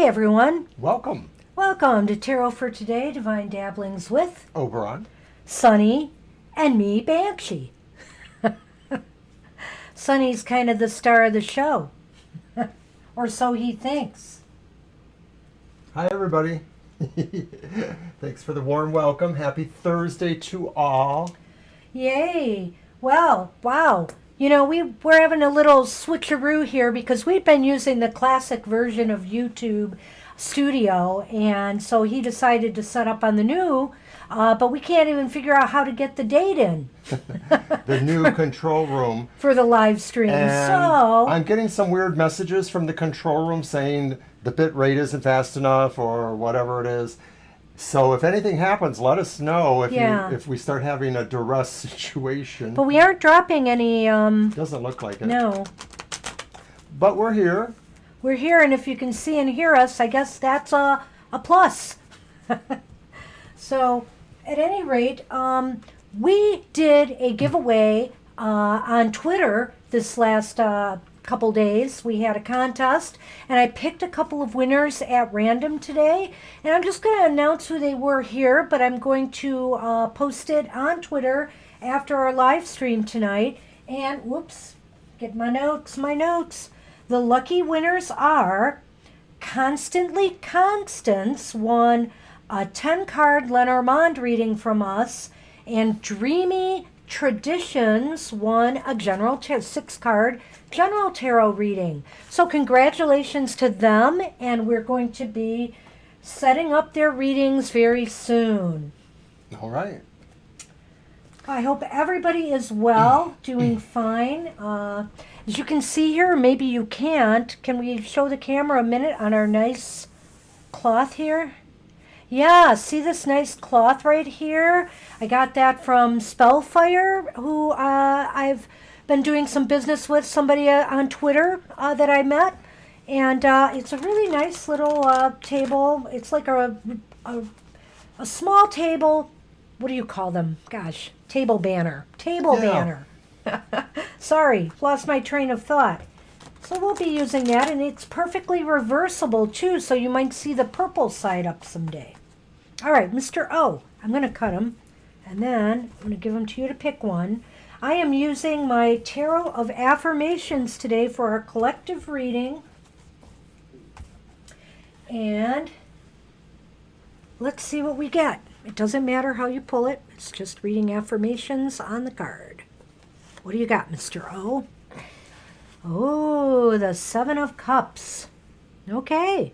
everyone. Welcome. Welcome to Tarot for Today, Divine Dabblings with Oberon. Sunny and me, Banshee. Sunny's kind of the star of the show, or so he thinks. Hi, everybody. Thanks for the warm welcome. Happy Thursday to all. Yay. Well, wow. You know, we're having a little switcheroo here because we've been using the classic version of YouTube Studio, and so he decided to set up on the new, but we can't even figure out how to get the date in. The new control room. For the live stream. And so I'm getting some weird messages from the control room saying the bit rate isn't fast enough or whatever it is. So if anything happens, let us know if we start having a duress situation. But we aren't dropping any. Doesn't look like it. No. But we're here. We're here, and if you can see and hear us, I guess that's a plus. So, at any rate, we did a giveaway on Twitter this last couple days. We had a contest, and I picked a couple of winners at random today, and I'm just going to announce who they were here, but I'm going to post it on Twitter after our live stream tonight. And whoops, get my notes. The lucky winners are Constantly Constance won a 10-card Lenormand reading from us, and Dreamy Traditions won a 6-card General Tarot reading. So congratulations to them, and we're going to be setting up their readings very soon. All right. I hope everybody is well, doing fine. As you can see here, maybe you can't. Can we show the camera a minute on our nice cloth here? Yeah, see this nice cloth right here? I got that from Spellfire, who I've been doing some business with, somebody on Twitter that I met. And it's a really nice little table. It's like a small table. What do you call them? Gosh, table banner. Banner. Sorry, lost my train of thought. So we'll be using that, and it's perfectly reversible too, so you might see the purple side up someday. All right, Mr. O, I'm going to cut him, and then I'm going to give him to you to pick one. I am using my Tarot of Affirmations today for our collective reading. And let's see what we get. It doesn't matter how you pull it. It's just reading affirmations on the card. What do you got, Mr. O? Oh, the 7 of Cups. Okay.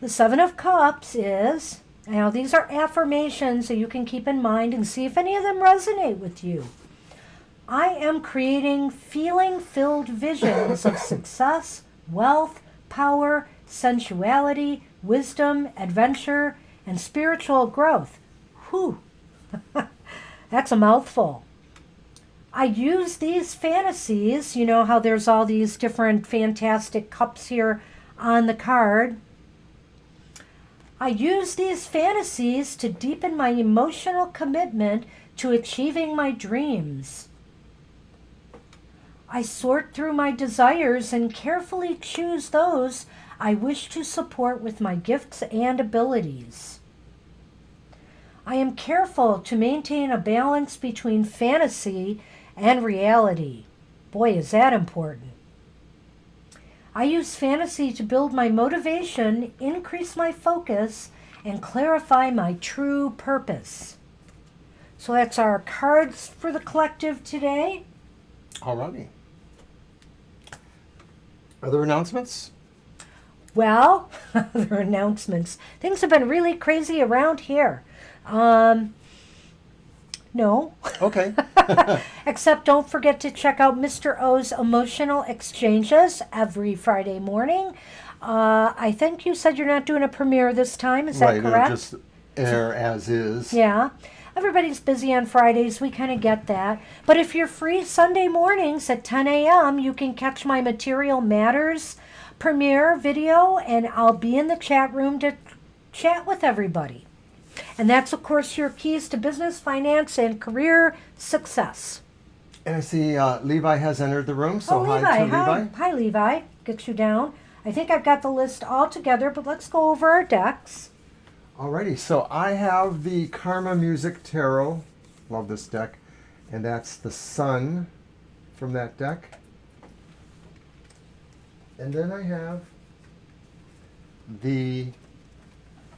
The 7 of Cups is, now these are affirmations that you can keep in mind and see if any of them resonate with you. I am creating feeling-filled visions of success, wealth, power, sensuality, wisdom, adventure, and spiritual growth. Whew. That's a mouthful. I use these fantasies, you know how there's all these different fantastic cups here on the card. I use these fantasies to deepen my emotional commitment to achieving my dreams. I sort through my desires and carefully choose those I wish to support with my gifts and abilities. I am careful to maintain a balance between fantasy and reality. Boy, is that important. I use fantasy to build my motivation, increase my focus, and clarify my true purpose. So that's our cards for the collective today. All righty. Other announcements? Well, other announcements. Things have been really crazy around here. No. Okay. Except don't forget to check out Mr. O's Emotional Exchanges every Friday morning. I think you said you're not doing a premiere this time. Is that correct? Right, just air as is. Yeah. Everybody's busy on Fridays. We kind of get that. But if you're free Sunday mornings at 10 a.m., you can catch my Material Matters premiere video, and I'll be in the chat room to chat with everybody. And that's, of course, your keys to business, finance, and career success. And I see Levi has entered the room, so Levi. hi to Levi. Hi, Levi. Get you down. I think I've got the list all together, but let's go over our decks. Alrighty, so I have the Karma Music Tarot. Love this deck. And that's the Sun from that deck. And then I have the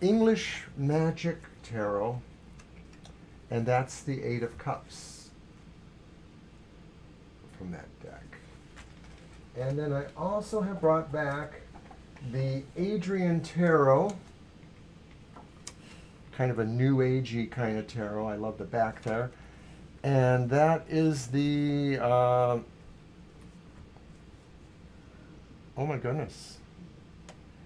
English Magic Tarot. And that's the Eight of Cups from that deck. And then I also have brought back the Adrian Tarot. Kind of a new agey kind of tarot. I love the back there. And that is the, oh my goodness.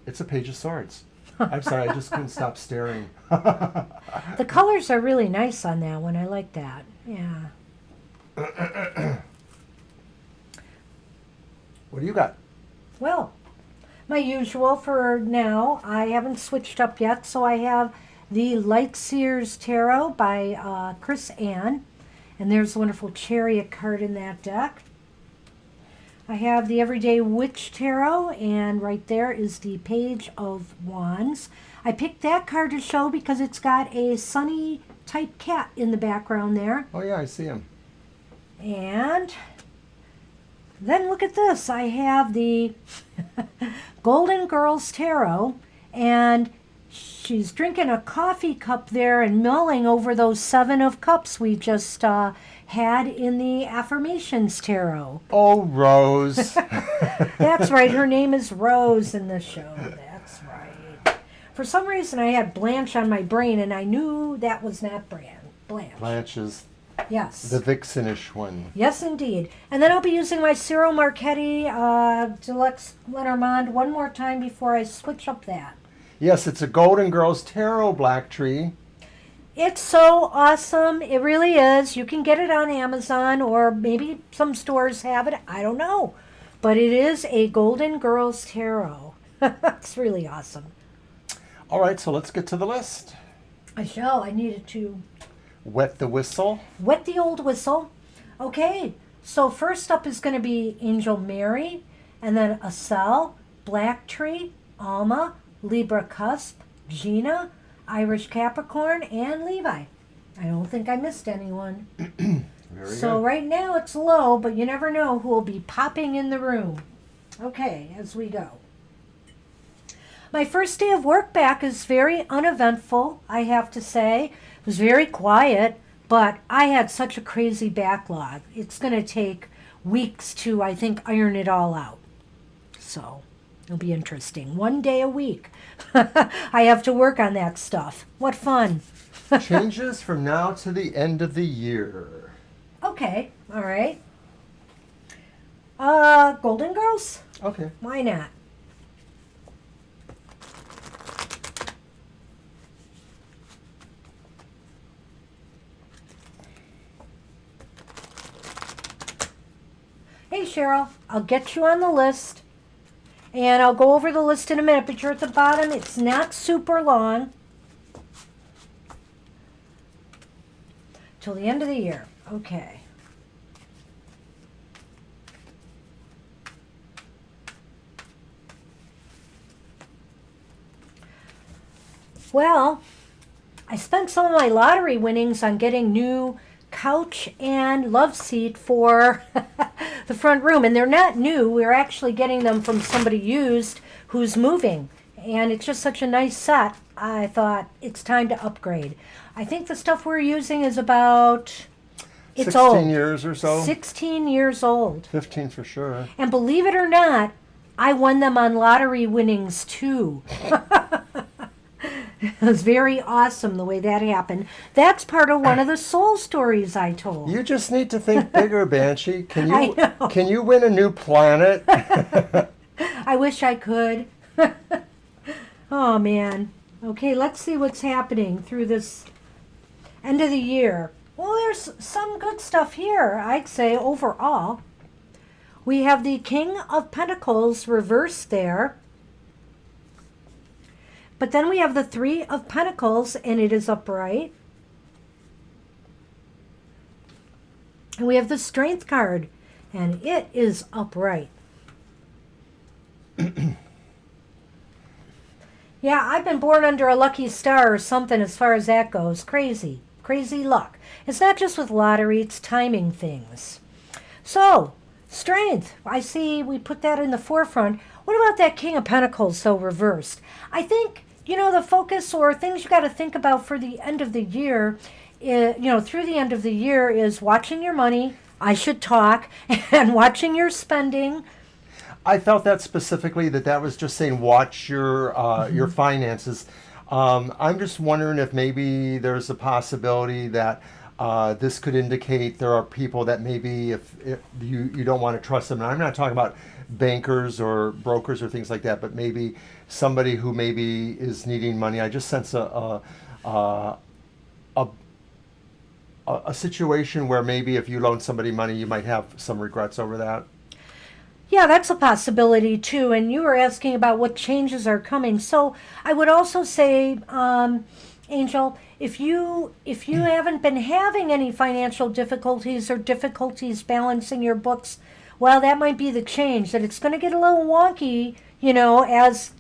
It's a Page of Swords. I'm sorry, I just couldn't stop staring. The colors are really nice on that one. I like that. Yeah. What do you got? Well, my usual for now. I haven't switched up yet, so I have the Lightseers Tarot by Chris Ann. And there's a wonderful Chariot card in that deck. I have the Everyday Witch Tarot, and right there is the Page of Wands. I picked that card to show because it's got a sunny type cat in the background there. Oh yeah, I see him. And then look at this. I have the Golden Girls Tarot, and she's drinking a coffee cup there and mulling over those 7 of Cups we just had in the Affirmations Tarot. Oh, Rose. That's right. Her name is Rose in the show. That's right. For some reason, I had Blanche on my brain, and I knew that was not Blanche. Blanche is Yes. the vixenish one. Yes, indeed. And then I'll be using my Cyril Marchetti Deluxe Lenormand one more time before I switch up that. Yes, it's a Golden Girls Tarot Black Tree. It's so awesome. It really is. You can get it on Amazon, or maybe some stores have it. I don't know. But it is a Golden Girls Tarot. It's really awesome. All right, so let's get to the list. I shall. I needed to Wet the whistle. wet the old whistle. Okay, so first up is going to be Angel Mary, and then Acel, Black Tree, Alma, Libra Cusp, Gina, Irish Capricorn, and Levi. I don't think I missed anyone. Very So good. right now it's low, but you never know who will be popping in the room. Okay, as we go. My first day of work back is very uneventful, I have to say. It was very quiet, but I had such a crazy backlog. It's going to take weeks to, I think, iron it all out. So it'll be interesting. 1 day a week. I have to work on that stuff. What fun. Changes from now to the end of the year. Okay, all right. Golden Girls? Okay. Why not? Hey Cheryl, I'll get you on the list. And I'll go over the list in a minute, but you're at the bottom. It's not super long. Till the end of the year. Okay. Well, I spent some of my lottery winnings on getting new couch and love seat for the front room. And they're not new. We're actually getting them from somebody used who's moving. And it's just such a nice set. I thought it's time to upgrade. I think the stuff we're using is about, it's 16 old. years or so. 16 years old. 15 for sure. And believe it or not, I won them on lottery winnings too. It was very awesome the way that happened. That's part of one of the soul stories I told. You just need to think bigger, Banshee. Can I you know. can you win a new planet? I wish I could. Oh man. Okay, let's see what's happening through this end of the year. Well, there's some good stuff here, I'd say, overall. We have the King of Pentacles reversed there. But then we have the Three of Pentacles, and it is upright. And we have the Strength card, and it is upright. Yeah, I've been born under a lucky star or something as far as that goes. Crazy. Crazy luck. It's not just with lottery, it's timing things. So, strength. I see we put that in the forefront. What about that King of Pentacles, so reversed? I think, the focus or things you got to think about for the end of the year, through the end of the year is watching your money. I should talk, and watching your spending. I felt that specifically that was just saying watch your finances. I'm just wondering if maybe there's a possibility that this could indicate there are people that maybe if you don't want to trust them. And I'm not talking about bankers or brokers or things like that, but maybe somebody who maybe is needing money. I just sense a situation where maybe if you loan somebody money, you might have some regrets over that. Yeah, that's a possibility too. And you were asking about what changes are coming. So I would also say, Angel, if you haven't been having any financial difficulties or difficulties balancing your books, well, that might be the change. That it's going to get a little wonky, as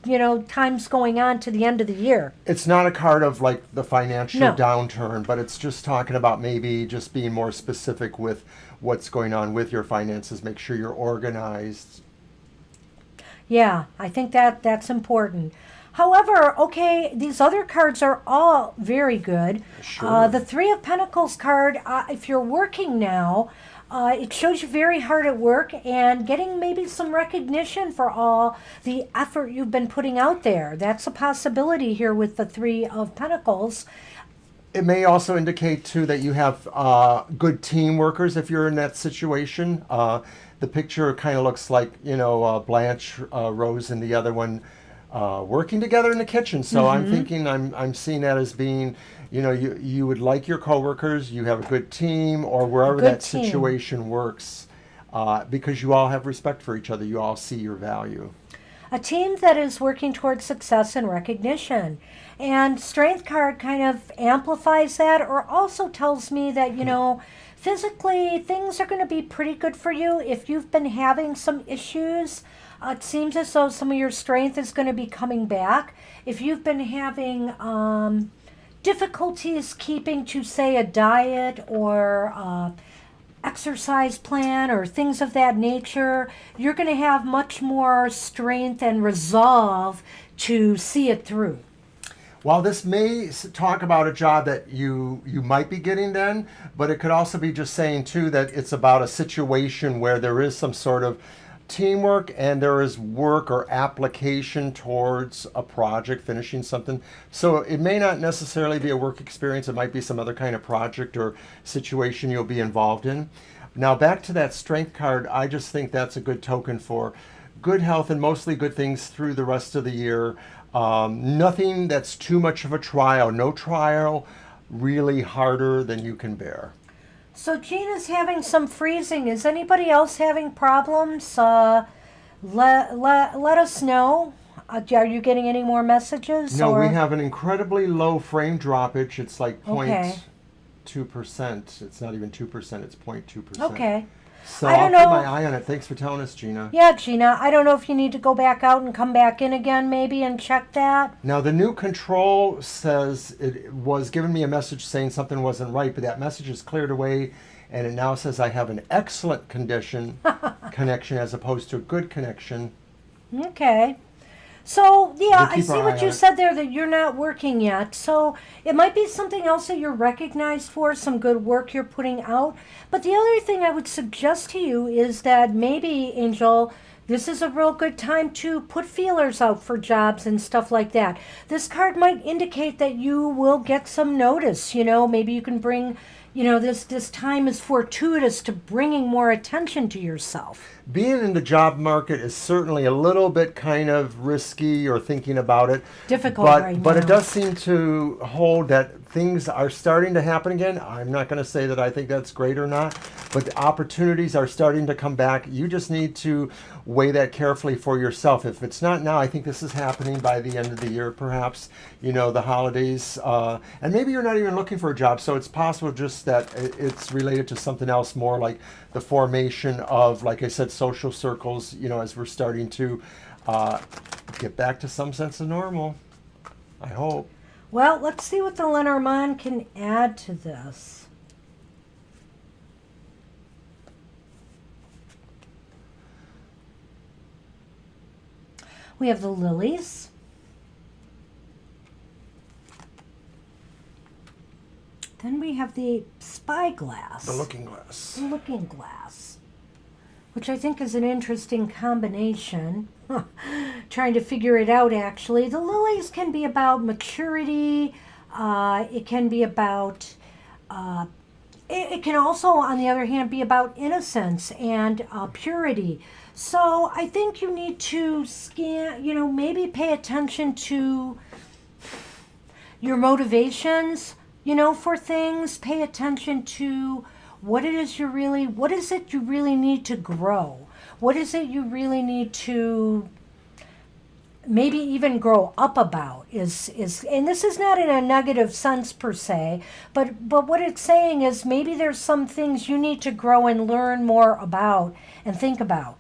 time's going on to the end of the year. It's not a card of like the financial No. downturn, but it's just talking about maybe just being more specific with what's going on with your finances. Make sure you're organized. Yeah, I think that's important. However, okay, these other cards are all very good. Sure. The Three of Pentacles card, if you're working now, it shows you very hard at work and getting maybe some recognition for all the effort you've been putting out there. That's a possibility here with the Three of Pentacles. It may also indicate too that you have good team workers if you're in that situation. The picture kind of looks like Blanche, Rose, and the other one working together in the kitchen. So I'm thinking I'm seeing that as being you would like your coworkers, you have a good team, or wherever that team. situation works, because you all have respect for each other. You all see your value. A team that is working towards success and recognition. And Strength card kind of amplifies that, or also tells me that, physically things are going to be pretty good for you. If you've been having some issues, it seems as though some of your strength is going to be coming back. If you've been having difficulties keeping to, say, a diet or exercise plan or things of that nature, you're going to have much more strength and resolve to see it through. While this may talk about a job that you might be getting then, but it could also be just saying too that it's about a situation where there is some sort of teamwork and there is work or application towards a project, finishing something. So it may not necessarily be a work experience. It might be some other kind of project or situation you'll be involved in. Now back to that strength card, I just think that's a good token for good health and mostly good things through the rest of the year. Nothing that's too much of a trial. No trial really harder than you can bear. So Gina's having some freezing. Is anybody else having problems? Let us know. Are you getting any more messages? No, or? we have an incredibly low frame droppage. It's like Okay. 0.2%. It's not even 2%. It's 0.2%. Okay. So I I'll don't keep know. my eye on it. Thanks for telling us, Gina. Yeah, Gina. I don't know if you need to go back out and come back in again maybe and check that. Now, the new control says it was giving me a message saying something wasn't right, but that message is cleared away, and it now says I have an excellent connection as opposed to a good connection. Okay. So, yeah, We'll I keep see our what eye you on it. said there, that you're not working yet. So it might be something else that you're recognized for, some good work you're putting out. But the other thing I would suggest to you is that maybe, Angel, this is a real good time to put feelers out for jobs and stuff like that. This card might indicate that you will get some notice. Maybe you can bring, this time is fortuitous to bringing more attention to yourself. Being in the job market is certainly a little bit kind of risky or thinking about it. Difficult right But now. it does seem to hold that things are starting to happen again. I'm not going to say that I think that's great or not, but the opportunities are starting to come back. You just need to weigh that carefully for yourself. If it's not now, I think this is happening by the end of the year, perhaps, the holidays. And maybe you're not even looking for a job, so it's possible just that it's related to something else more like the formation of, like I said, social circles, as we're starting to get back to some sense of normal. I hope. Well, let's see what the Lenormand can add to this. We have the lilies. Then we have the spyglass. The looking glass. The looking glass, which I think is an interesting combination. Trying to figure it out, actually. The lilies can be about maturity. It can be about... it can also, on the other hand, be about innocence and purity. So I think you need to scan, maybe pay attention to your motivations, for things. Pay attention to what is it you really need to grow? What is it you really need to maybe even grow up about is and this is not in a negative sense per se, but what it's saying is maybe there's some things you need to grow and learn more about and think about.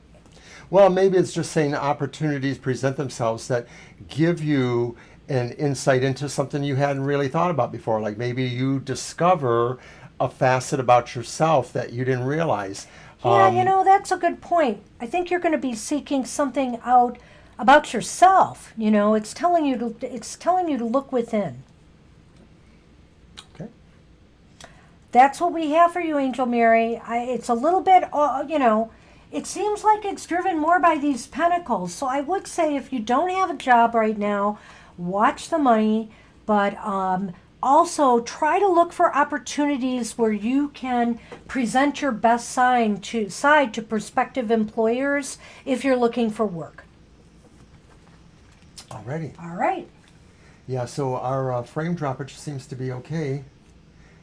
Well, maybe it's just saying opportunities present themselves that give you an insight into something you hadn't really thought about before. Like maybe you discover a facet about yourself that you didn't realize. Yeah, that's a good point. I think you're going to be seeking something out about yourself. It's telling you to look within. Okay. That's what we have for you, Angel Mary. It's a little bit, it seems like it's driven more by these pentacles. So I would say if you don't have a job right now, watch the money, but also try to look for opportunities where you can present your best side to prospective employers if you're looking for work. Alrighty. All right. Yeah, so our frame droppage seems to be okay.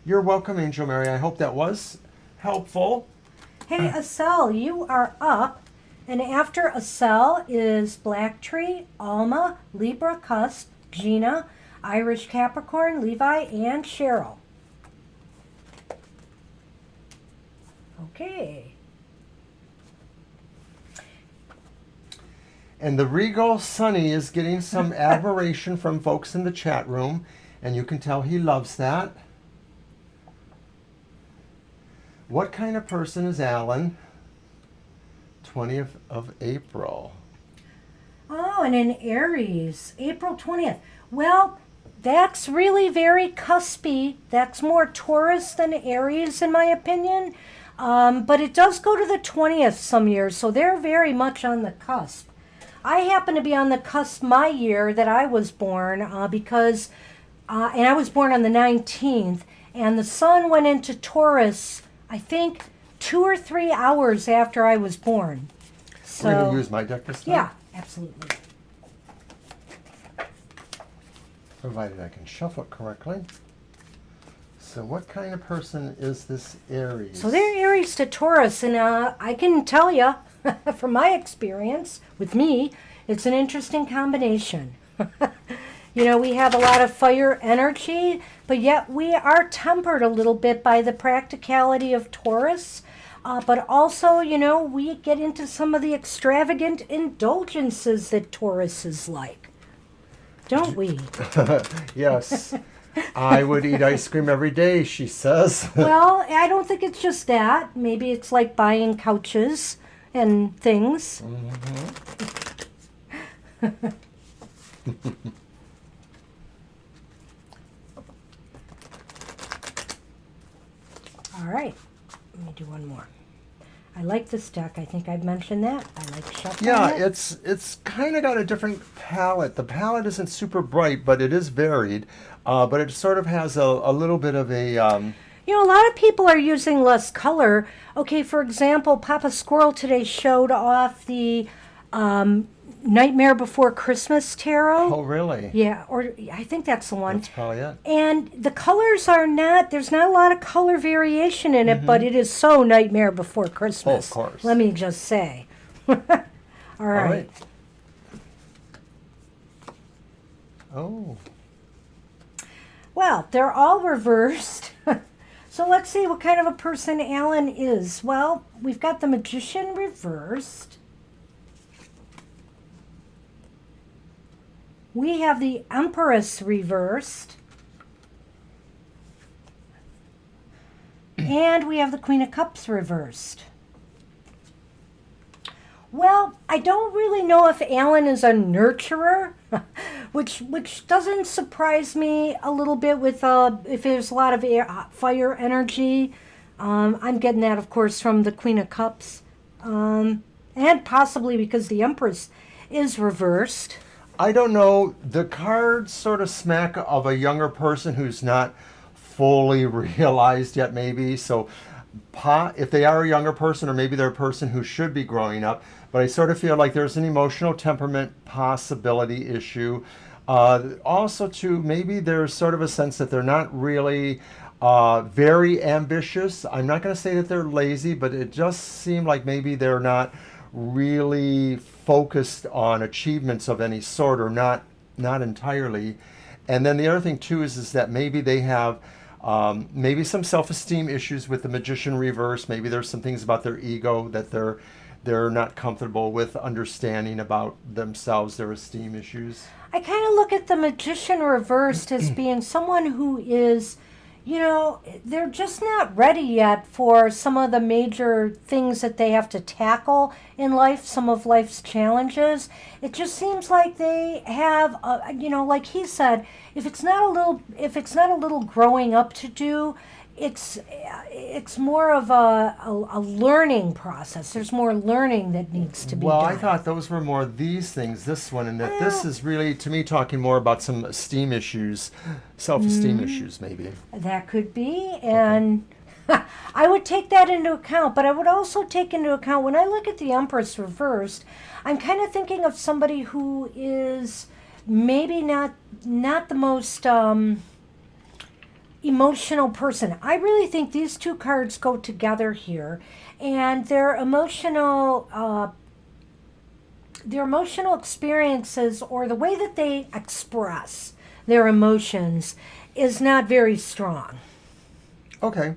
You're welcome, Angel Mary. I hope that was helpful. Hey, Acel, you are up. And after Acel is Black Tree, Alma, Libra, Cusp, Gina, Irish Capricorn, Levi, and Cheryl. Okay. And the Regal Sonny is getting some admiration from folks in the chat room, and you can tell he loves that. What kind of person is Alan? 20th of April. Oh, and in Aries, April 20th. Well, that's really very cuspy. That's more Taurus than Aries, in my opinion. But it does go to the 20th some years, so they're very much on the cusp. I happen to be on the cusp my year that I was born because, and I was born on the 19th, and the sun went into Taurus, I think, 2 or 3 hours after I was born. So, We're going to use my deck this time? Yeah, absolutely. Provided I can shuffle it correctly. So what kind of person is this Aries? So they're Aries to Taurus, and I can tell you, from my experience with me, it's an interesting combination. We have a lot of fire energy, but yet we are tempered a little bit by the practicality of Taurus. But also, we get into some of the extravagant indulgences that Taurus is like. Don't we? Yes. I would eat ice cream every day, she says. Well, I don't think it's just that. Maybe it's like buying couches and things. Mm-hmm. All right. Let me do one more. I like this deck. I think I've mentioned that. I like shuffling Yeah, it. it's kind of got a different palette. The palette isn't super bright, but it is varied. But it sort of has a little bit of a... A lot of people are using less color. Okay, for example, Papa Squirrel today showed off the Nightmare Before Christmas tarot. Oh, really? Yeah, or I think that's the one. That's probably it. And the colors are not, there's not a lot of color variation in it, but it is so Nightmare Before Christmas. Oh, of course. Let me just say. All right. Oh. Well, they're all reversed. So let's see what kind of a person Alan is. Well, we've got the Magician reversed. We have the Empress reversed. And we have the Queen of Cups reversed. Well, I don't really know if Alan is a nurturer, which doesn't surprise me a little bit with if there's a lot of fire energy. I'm getting that, of course, from the Queen of Cups. And possibly because the Empress is reversed. I don't know. The cards sort of smack of a younger person who's not fully realized yet, maybe. So if they are a younger person, or maybe they're a person who should be growing up, but I sort of feel like there's an emotional temperament possibility issue. Also, too, maybe there's sort of a sense that they're not really very ambitious. I'm not going to say that they're lazy, but it just seemed like maybe they're not really focused on achievements of any sort, or not entirely. And then the other thing, too, is that maybe they have maybe some self-esteem issues with the Magician reverse. Maybe there's some things about their ego that they're not comfortable with understanding about themselves, their esteem issues. I kind of look at the Magician reversed as being someone who is, they're just not ready yet for some of the major things that they have to tackle in life, some of life's challenges. It just seems like they have, like he said, if it's not a little growing up to do, it's more of a learning process. There's more learning that needs to be done. Well, I thought those were more these things, this one, and that this is really, to me, talking more about some esteem issues, self-esteem issues, maybe. That could be, and I would take that into account, but I would also take into account, when I look at the Empress reversed, I'm kind of thinking of somebody who is maybe not the most emotional person. I really think these two cards go together here, and their emotional experiences, or the way that they express their emotions, is not very strong. Okay.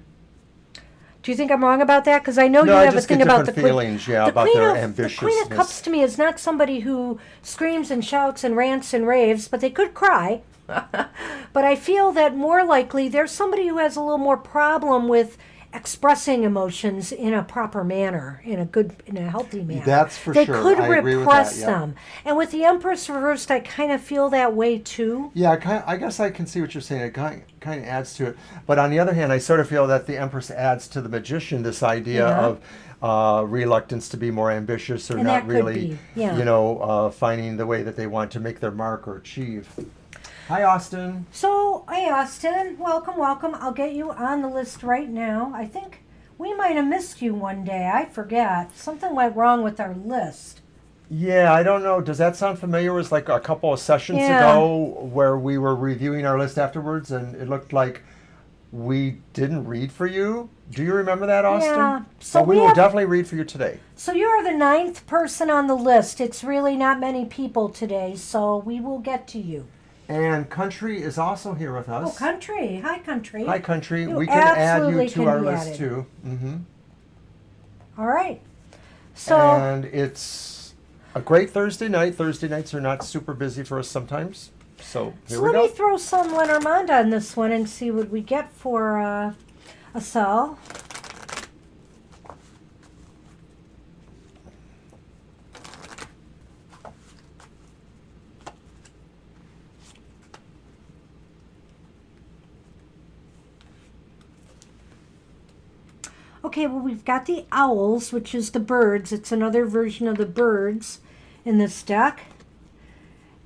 Do you think I'm wrong about that? Because I know you I have a just thing get about the different feelings, about their ambitiousness. The Queen of Cups to me is not somebody who screams and shouts and rants and raves, but they could cry. But I feel that more likely there's somebody who has a little more problem with expressing emotions in a proper manner, in a healtty manner. That's for they sure. could I agree with repress that, them. And with the Empress reversed, I kind of feel that way too. Yeah, I guess I can see what you're saying. It kind of adds to it. But on the other hand, I sort of feel that the Empress adds to the Magician this idea of reluctance to be more ambitious, or And not that could really, be, finding the way that they want to make their mark or achieve. Hi, Austin. So, hey, Austin. Welcome. I'll get you on the list right now. I think we might have missed you one day. I forget. Something went wrong with our list. Yeah, I don't know. Does that sound familiar? It was like a couple of sessions ago where we were reviewing our list afterwards, and it looked like we didn't read for you. Do you remember that, Austin? Yeah. So we will definitely read for you today. So you are the 9th person on the list. It's really not many people today, so we will get to you. And Country is also here with us. Oh, Country. Hi, Country. Hi, Country. You We can add you absolutely to can our be list, added. too. Mm-hmm. All right. So, And it's a great Thursday night. Thursday nights are not super busy for us sometimes. So here we let go. me throw some Lenormand on this one and see what we get for a sell. Okay, well, we've got the owls, which is the birds. It's another version of the birds in this deck.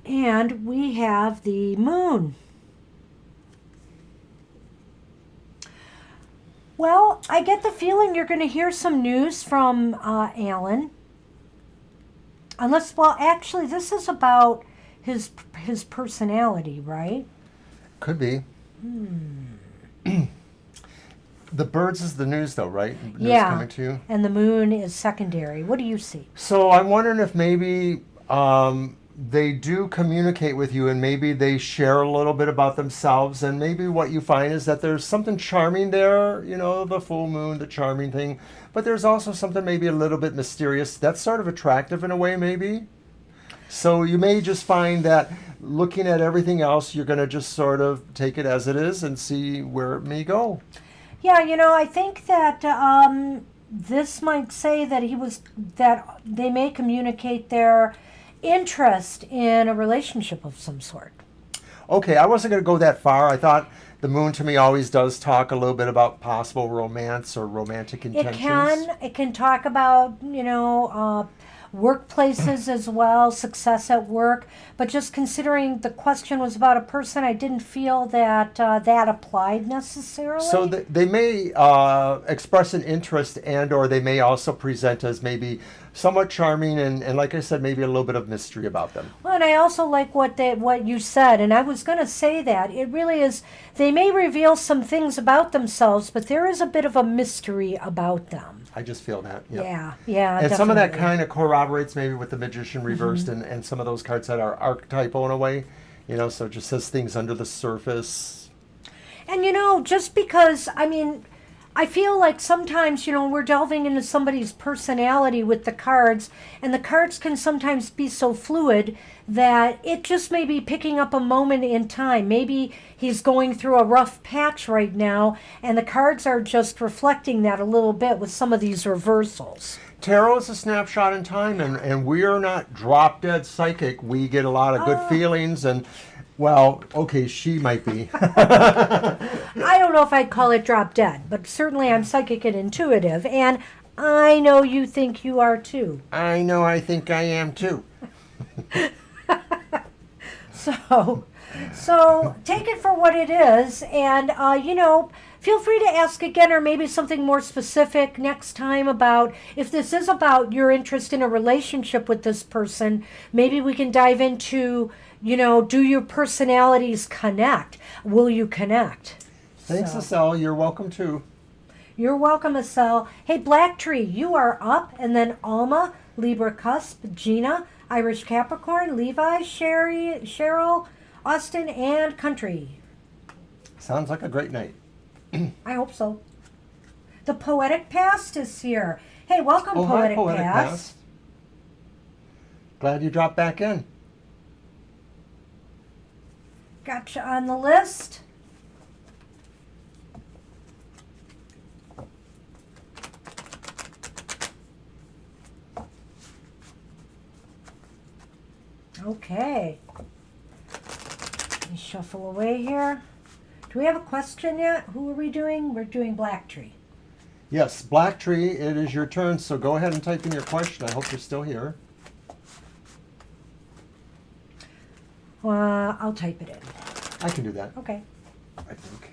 And we have the moon. Well, I get the feeling you're going to hear some news from Alan. Unless, well, actually, this is about his personality, right? Could be. The birds is the news, though, right? News coming to you. And the moon is secondary. What do you see? So I'm wondering if maybe they do communicate with you, and maybe they share a little bit about themselves, and maybe what you find is that there's something charming there, the full moon, the charming thing, but there's also something maybe a little bit mysterious that's sort of attractive in a way, maybe. So you may just find that looking at everything else, you're going to just sort of take it as it is and see where it may go. Yeah, I think that this might say that that they may communicate their interest in a relationship of some sort. Okay, I wasn't going to go that far. I thought the moon to me always does talk a little bit about possible romance or romantic intentions. It can talk about, workplaces as well, success at work. But just considering the question was about a person, I didn't feel that that applied necessarily. So they may express an interest, and or they may also present as maybe somewhat charming, and like I said, maybe a little bit of mystery about them. Well, and I also like what you said, and I was going to say that it really is. They may reveal some things about themselves, but there is a bit of a mystery about them. I just feel that. Yep. Yeah. And definitely. some of that kind of corroborates maybe with the Magician reversed, and some of those cards that are archetypal in a way, so it just says things under the surface. And just because, I feel like sometimes, we're delving into somebody's personality with the cards, and the cards can sometimes be so fluid that it just may be picking up a moment in time. Maybe he's going through a rough patch right now, and the cards are just reflecting that a little bit with some of these reversals. Tarot is a snapshot in time, and we are not drop dead psychic. We get a lot of good feelings, and well, okay, she might be. I don't know if I'd call it drop dead, but certainly I'm psychic and intuitive, and I know you think you are too. I know I think I am too. So take it for what it is, and feel free to ask again, or maybe something more specific next time about if this is about your interest in a relationship with this person. Maybe we can dive into, do your personalities connect? Will you connect? Thanks, Estelle. You're welcome too. You're welcome, Estelle. Hey, Black Tree, you are up, and then Alma, Libra Cusp, Gina, Irish Capricorn, Levi, Sherry, Cheryl, Austin, and Country. Sounds like a great night. I hope so. The Poetic Past is here. Hey, welcome, Poetic Poetic Past. Glad you dropped back in. Gotcha on the list. Okay. Let me shuffle away here. Do we have a question yet? Who are we doing? We're doing Black Tree. Yes, Black Tree, it is your turn, so go ahead and type in your question. I hope you're still here. I'll type it in. I can do that, Okay. I think.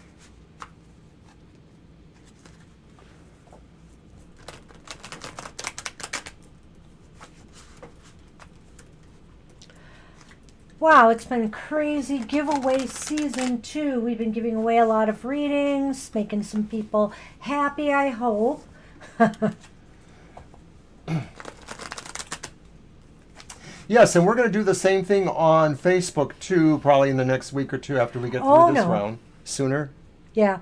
Wow, it's been crazy giveaway season 2. We've been giving away a lot of readings, making some people happy, I hope. Yes, and we're going to do the same thing on Facebook too, probably in the next week or two after we get through this round. Sooner? Yeah.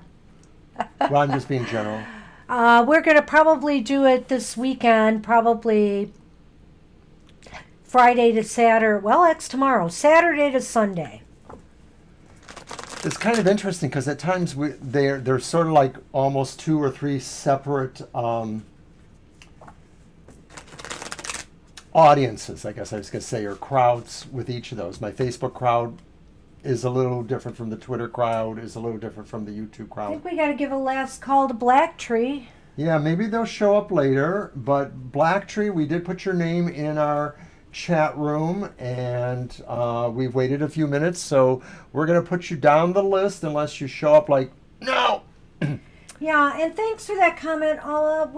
Well, I'm just being general. We're going to probably do it this weekend, probably Friday to Saturday. Well, that's tomorrow. Saturday to Sunday. It's kind of interesting because at times they're sort of like almost 2 or 3 separate audiences, I guess I was going to say, or crowds with each of those. My Facebook crowd is a little different from the Twitter crowd, is a little different from the YouTube I crowd. think we got to give a last call to Black Tree. Yeah, maybe they'll show up later, but Black Tree, we did put your name in our chat room, and we've waited a few minutes, so we're going to put you down the list unless you show up like, no! Yeah, and thanks for that comment, Alla.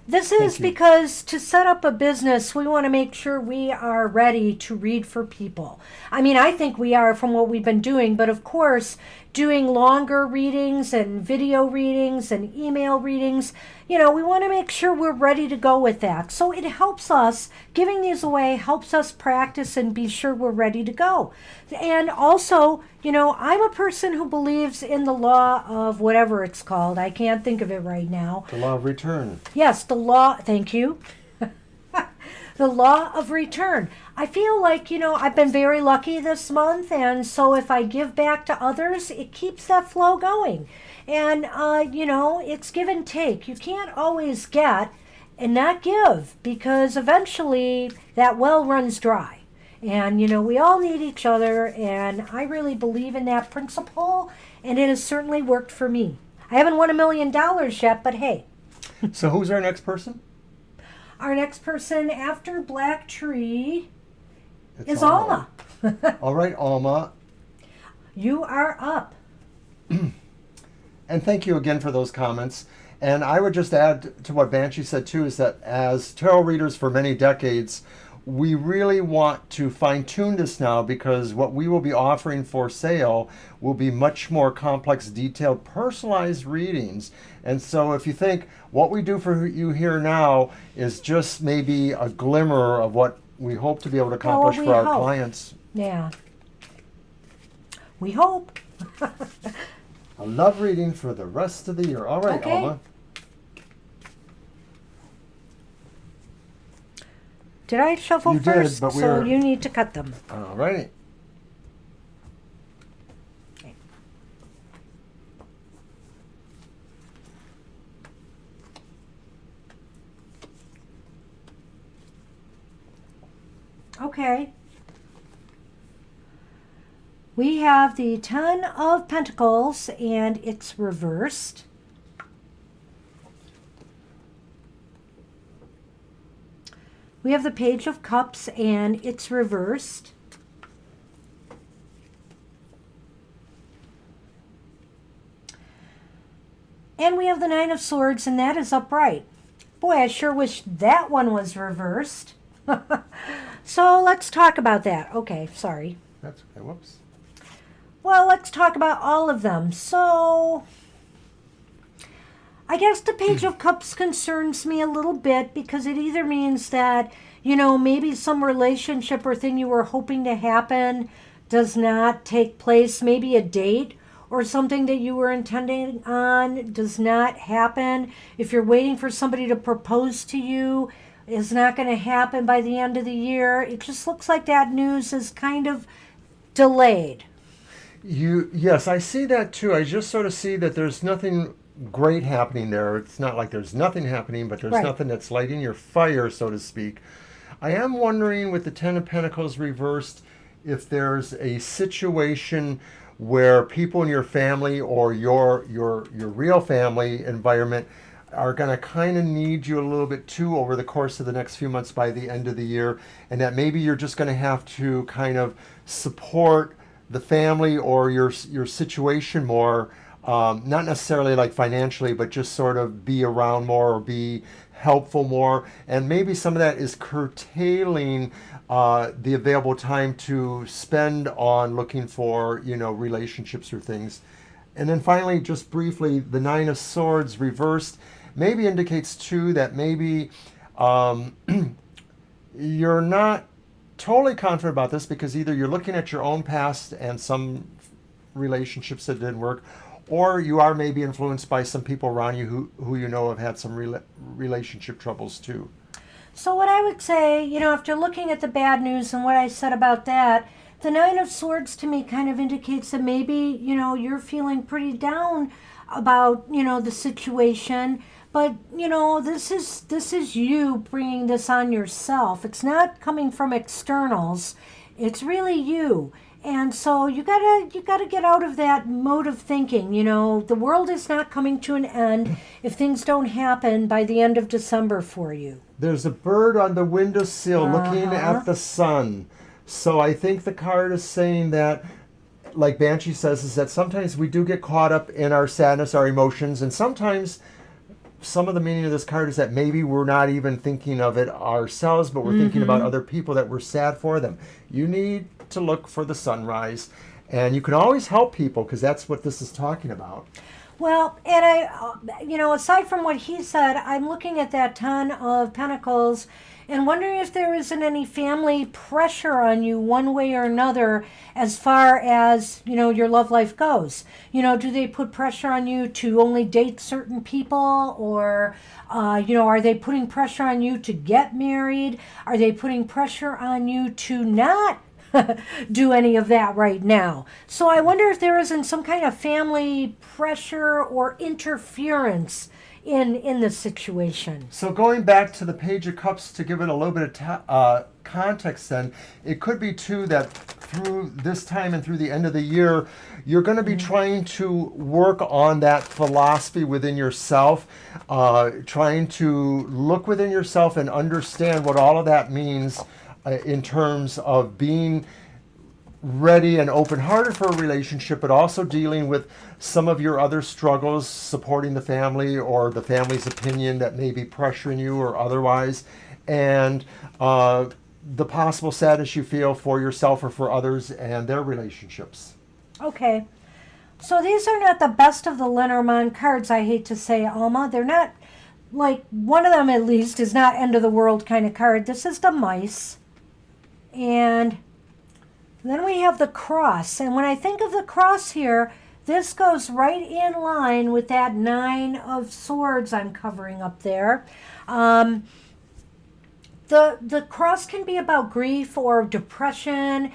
This is because to set up a business, we want to make sure we are ready to read for people. I think we are from what we've been doing, but of course, doing longer readings and video readings and email readings, we want to make sure we're ready to go with that. So it helps us, giving these away helps us practice and be sure we're ready to go. And also, I'm a person who believes in the law of whatever it's called. I can't think of it right now. The law of return. Yes, the law, thank you. The law of return. I feel like, I've been very lucky this month, and so if I give back to others, it keeps that flow going. And, it's give and take. You can't always get and not give, because eventually that well runs dry. And, we all need each other, and I really believe in that principle, and it has certainly worked for me. I haven't won $1 million yet, but hey. So who's our next person? Our next person after Black Tree is Alma. Alma. All right, Alma. You are up. And thank you again for those comments. And I would just add to what Banshee said too, is that as tarot readers for many decades, we really want to fine-tune this now, because what we will be offering for sale will be much more complex, detailed, personalized readings. And so if you think what we do for you here now is just maybe a glimmer of what we hope to be able to accomplish for our clients. Yeah. We hope. A love reading for the rest of the year. All right, Okay. Alma. Did I shuffle You did, first? but so you need to cut them. All righty. Okay. We have the Ten of Pentacles, and it's reversed. We have the Page of Cups, and it's reversed. And we have the Nine of Swords, and that is upright. Boy, I sure wish that one was reversed. So let's talk about that. Okay, sorry. That's okay. Whoops. Well, let's talk about all of them. So I guess the Page of Cups concerns me a little bit, because it either means that, maybe some relationship or thing you were hoping to happen does not take place, maybe a date or something that you were intending on does not happen. If you're waiting for somebody to propose to you, it's not going to happen by the end of the year. It just looks like that news is kind of delayed. Yes, I see that too. I just sort of see that there's nothing great happening there. It's not like there's nothing happening, but there's Right. nothing that's lighting your fire, so to speak. I am wondering, with the Ten of Pentacles reversed, if there's a situation where people in your family or your real family environment are going to kind of need you a little bit too over the course of the next few months by the end of the year, and that maybe you're just going to have to kind of support the family or your situation more, not necessarily like financially, but just sort of be around more or be helpful more. And maybe some of that is curtailing the available time to spend on looking for, relationships or things. And then finally, just briefly, the Nine of Swords reversed maybe indicates too that maybe you're not totally confident about this, because either you're looking at your own past and some relationships that didn't work, or you are maybe influenced by some people around you who have had some relationship troubles too. So what I would say, after looking at the bad news and what I said about that, the Nine of Swords to me kind of indicates that maybe, you're feeling pretty down about, the situation. But, this is you bringing this on yourself. It's not coming from externals. It's really you. And so you gotta get out of that mode of thinking. The world is not coming to an end if things don't happen by the end of December for you. There's a bird on the windowsill looking at the sun. So I think the card is saying that, like Banshee says, is that sometimes we do get caught up in our sadness, our emotions, and sometimes some of the meaning of this card is that maybe we're not even thinking of it ourselves, but we're thinking about other people, that we're sad for them. You need to look for the sunrise, and you can always help people, because that's what this is talking about. Well, and aside from what he said, I'm looking at that Ten of Pentacles and wondering if there isn't any family pressure on you one way or another as far as, your love life goes. Do they put pressure on you to only date certain people, or, are they putting pressure on you to get married? Are they putting pressure on you to not do any of that right now? So I wonder if there isn't some kind of family pressure or interference in this situation. So going back to the Page of Cups to give it a little bit of context, then it could be too that through this time and through the end of the year, you're going to be trying to work on that philosophy within yourself, trying to look within yourself and understand what all of that means in terms of being ready and open-hearted for a relationship, but also dealing with some of your other struggles, supporting the family or the family's opinion that may be pressuring you or otherwise, and the possible sadness you feel for yourself or for others and their relationships. Okay. So these are not the best of the Lenormand cards, I hate to say, Alma. They're not, like, one of them at least is not end of the world kind of card. This is the mice. And then we have the cross. And when I think of the cross here, this goes right in line with that Nine of Swords I'm covering up there. The cross can be about grief or depression,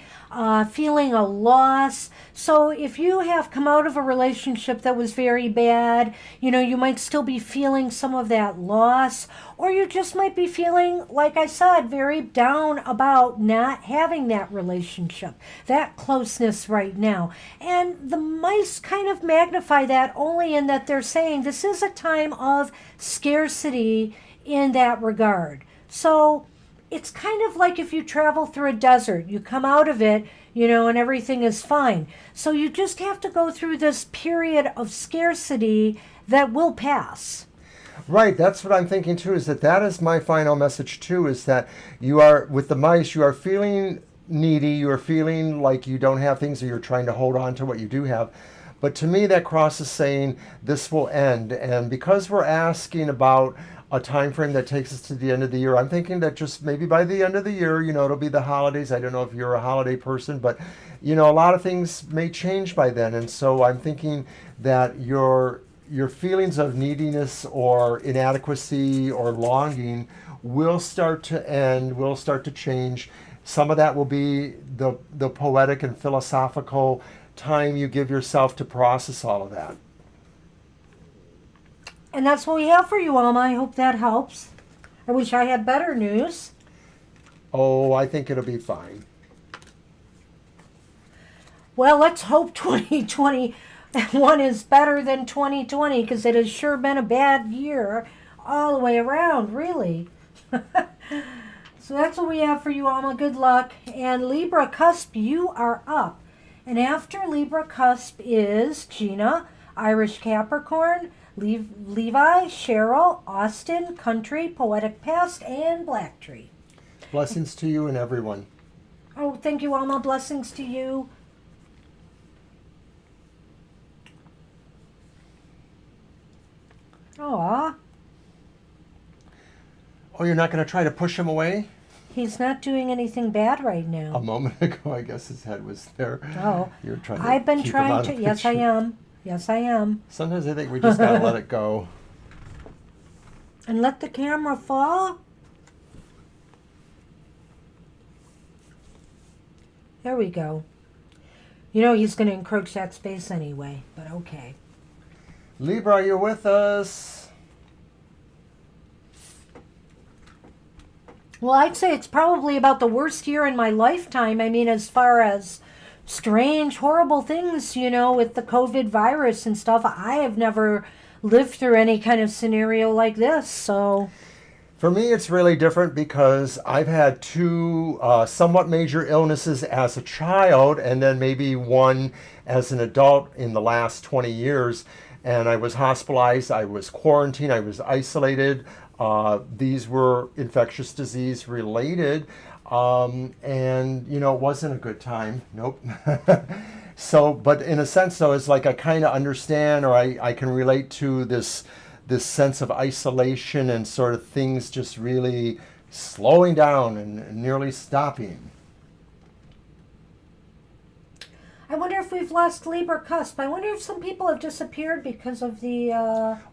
feeling a loss. So if you have come out of a relationship that was very bad, you might still be feeling some of that loss, or you just might be feeling, like I said, very down about not having that relationship, that closeness right now. And the mice kind of magnify that only in that they're saying this is a time of scarcity in that regard. So it's kind of like if you travel through a desert, you come out of it, and everything is fine. So you just have to go through this period of scarcity that will pass. Right, that's what I'm thinking too, is that is my final message too, is that you are, with the mice, you are feeling needy, you are feeling like you don't have things, or you're trying to hold on to what you do have. But to me, that cross is saying this will end. And because we're asking about a time frame that takes us to the end of the year, I'm thinking that just maybe by the end of the year, it'll be the holidays. I don't know if you're a holiday person, but a lot of things may change by then. And so I'm thinking that your feelings of neediness or inadequacy or longing will start to end, will start to change. Some of that will be the poetic and philosophical time you give yourself to process all of that. And that's what we have for you, Alma. I hope that helps. I wish I had better news. Oh, I think it'll be fine. Well, let's hope 2021 is better than 2020, because it has sure been a bad year all the way around, really. So that's what we have for you, Alma. Good luck. And Libra Cusp, you are up. And after Libra Cusp is Gina, Irish Capricorn, Levi, Cheryl, Austin, Country, Poetic Past, and Black Tree. Blessings to you and everyone. Oh, thank you, Alma. Blessings to you. Aw. Oh, you're not going to try to push him away? He's not doing anything bad right now. A moment ago, I guess his head was there. Oh. You're trying to I've been keep him trying out to. of the Yes, I picture. am. Yes, I am. Sometimes I think we just got to let it go. And let the camera fall. There we go. He's going to encroach that space anyway, but okay. Libra, are you with us? Well, I'd say it's probably about the worst year in my lifetime. I mean, as far as strange, horrible things, with the COVID virus and stuff. I have never lived through any kind of scenario like this, so. For me, it's really different because I've had two somewhat major illnesses as a child, and then maybe one as an adult in the last 20 years. And I was hospitalized, I was quarantined, I was isolated. These were infectious disease related. And, it wasn't a good time. Nope. So, but in a sense, though, it's like I kind of understand, or I can relate to this sense of isolation and sort of things just really slowing down and nearly stopping. I wonder if we've lost Libra cusp. I wonder if some people have disappeared because of the...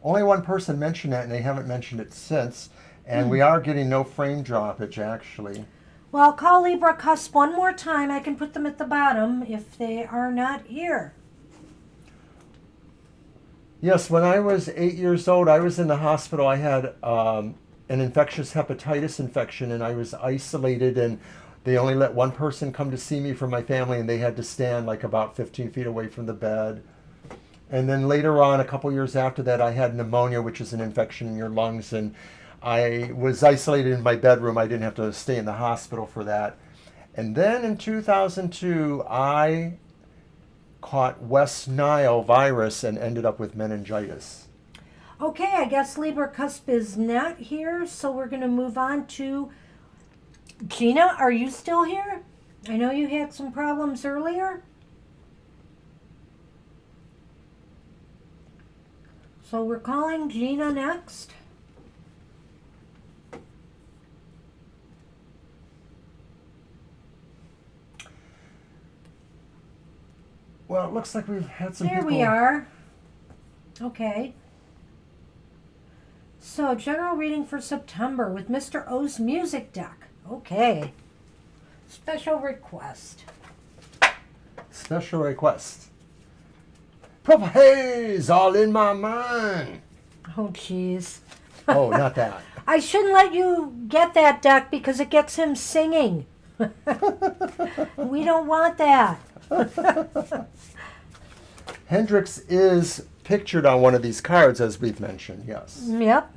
Only one person mentioned that, and they haven't mentioned it since. And we are getting no frame droppage, actually. Well, I'll call Libra cusp one more time. I can put them at the bottom if they are not here. Yes, when I was 8 years old, I was in the hospital. I had an infectious hepatitis infection, and I was isolated, and they only let one person come to see me from my family, and they had to stand like about 15 feet away from the bed. And then later on, a couple years after that, I had pneumonia, which is an infection in your lungs, and I was isolated in my bedroom. I didn't have to stay in the hospital for that. And then in 2002, I caught West Nile virus and ended up with meningitis. Okay, I guess Libra cusp is not here, so we're going to move on to Gina. Are you still here? I know you had some problems earlier. So we're calling Gina next. Well, it looks like we've had some There people. we are. Okay. So, general reading for September with Mr. O's music deck. Okay. Special request. Special request. Purple haze all in my mind. Oh, jeez. Oh, not that. I shouldn't let you get that deck because it gets him singing. We don't want that. Hendrix is pictured on one of these cards, as we've mentioned, yes. Yep.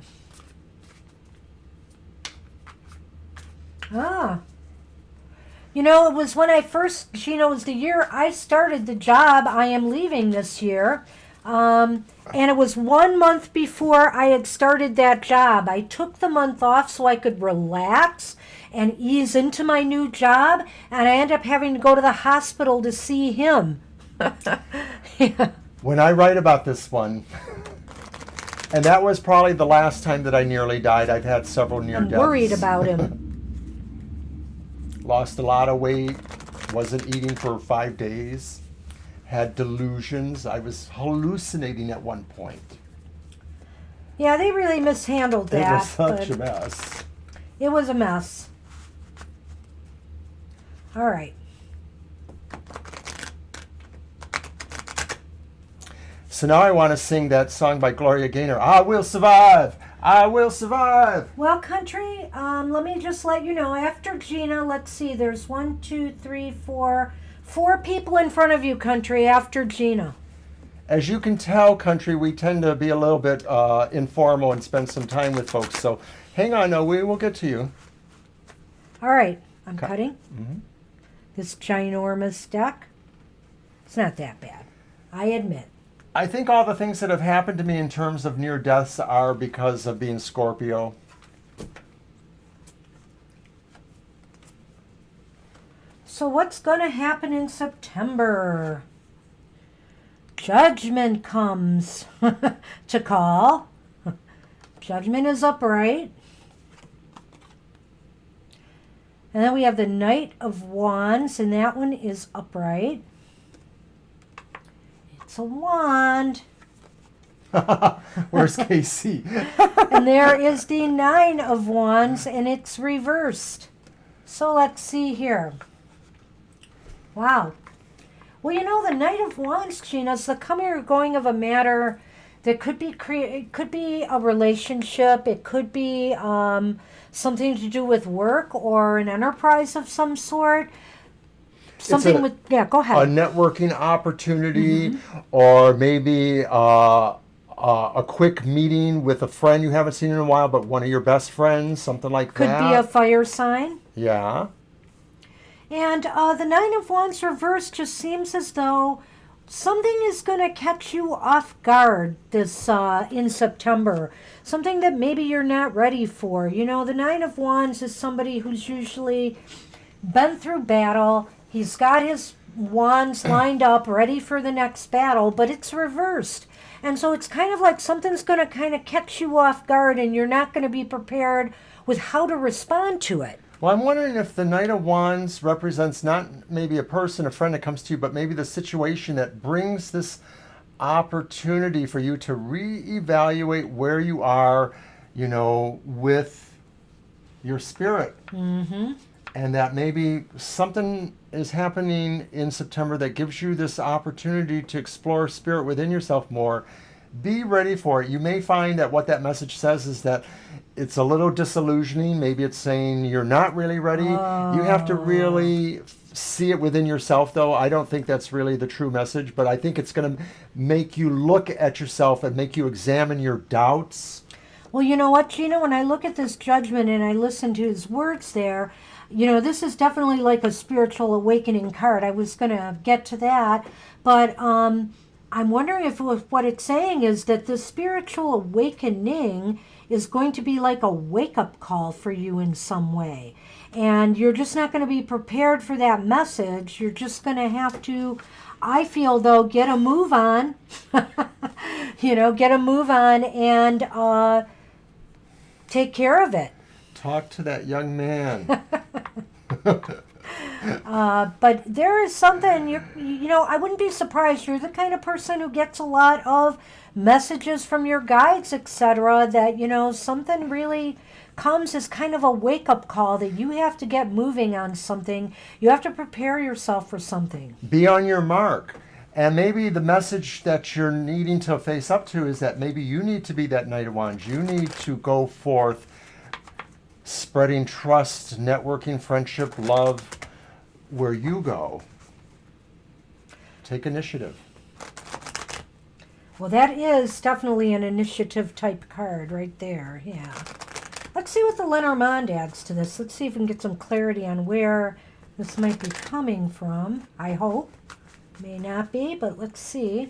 Ah. You know, it was when I first, Gina, it was the year I started the job I am leaving this year. And it was 1 month before I had started that job. I took the month off so I could relax and ease into my new job. And I ended up having to go to the hospital to see him. Yeah. When I write about this one, and that was probably the last time that I nearly died. I've had several near I'm deaths. worried about him. Lost a lot of weight, wasn't eating for 5 days, had delusions. I was hallucinating at one point. Yeah, they really mishandled It that. was such a but mess. It was a mess. All right. So now I want to sing that song by Gloria Gaynor, I Will Survive, I Will Survive. Well, country, let me just let you know, after Gina, let's see, there's 4 people in front of you, country, after Gina. As you can tell, country, we tend to be a little bit informal and spend some time with folks. So hang on, no, we will get to you. All right, I'm Okay. cutting Mm-hmm. this ginormous deck. It's not that bad, I admit. I think all the things that have happened to me in terms of near deaths are because of being Scorpio. So what's going to happen in September? Judgment comes to call. Judgment is upright. And then we have the Knight of Wands, and that one is upright. It's a wand. Where's Casey? And there is the Nine of Wands, and it's reversed. So let's see here. Wow. Well, you know, the Knight of Wands, Gina, is the coming or going of a matter that could be it could be a relationship. It could be something to do with work or an enterprise of some sort. Something with, yeah, go ahead. A networking opportunity, or maybe a quick meeting with a friend you haven't seen in a while, but one of your best friends, something like Could that. be a fire sign. Yeah. And the Nine of Wands reversed just seems as though something is going to catch you off guard this in September. Something that maybe you're not ready for. You know, the Nine of Wands is somebody who's usually been through battle. He's got his wands lined up, ready for the next battle, but it's reversed. And so it's kind of like something's going to kind of catch you off guard, and you're not going to be prepared with how to respond to it. Well, I'm wondering if the Knight of Wands represents not maybe a person, a friend that comes to you, but maybe the situation that brings this opportunity for you to reevaluate where you are, with your spirit. Mm-hmm. And that maybe something is happening in September that gives you this opportunity to explore spirit within yourself more. Be ready for it. You may find that what that message says is that it's a little disillusioning. Maybe it's saying you're not really ready. You have to really see it within yourself, though. I don't think that's really the true message, but I think it's going to make you look at yourself and make you examine your doubts. Well, you know what, Gina? When I look at this judgment and I listen to his words there, this is definitely like a spiritual awakening card. I was going to get to that, but I'm wondering if what it's saying is that the spiritual awakening is going to be like a wake-up call for you in some way. And you're just not going to be prepared for that message. You're just going to have to, I feel, though, get a move on. Get a move on and take care of it. Talk to that young man. But there is something, I wouldn't be surprised. You're the kind of person who gets a lot of messages from your guides, etc., that, something really comes as kind of a wake-up call that you have to get moving on something. You have to prepare yourself for something. Be on your mark. And maybe the message that you're needing to face up to is that maybe you need to be that Knight of Wands. You need to go forth spreading trust, networking, friendship, love, where you go. Take initiative. Well, that is definitely an initiative type card right there, yeah. Let's see what the Lenormand adds to this. Let's see if we can get some clarity on where this might be coming from. I hope. May not be, but let's see.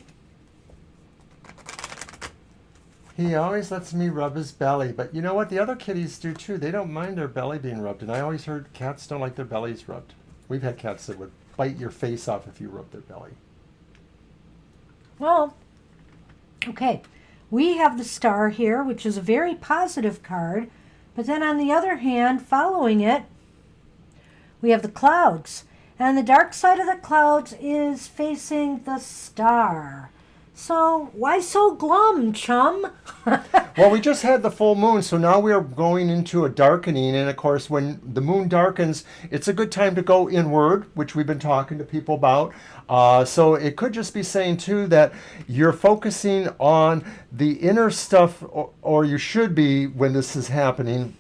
He always lets me rub his belly, but you know what? The other kitties do too. They don't mind their belly being rubbed, and I always heard cats don't like their bellies rubbed. We've had cats that would bite your face off if you rubbed their belly. Well, okay. We have the Star here, which is a very positive card, but then on the other hand, following it, we have the clouds. And the dark side of the clouds is facing the Star. So why so glum, chum? Well, we just had the full moon, so now we are going into a darkening. And of course, when the moon darkens, it's a good time to go inward, which we've been talking to people about. So it could just be saying, too, that you're focusing on the inner stuff, or you should be when this is happening,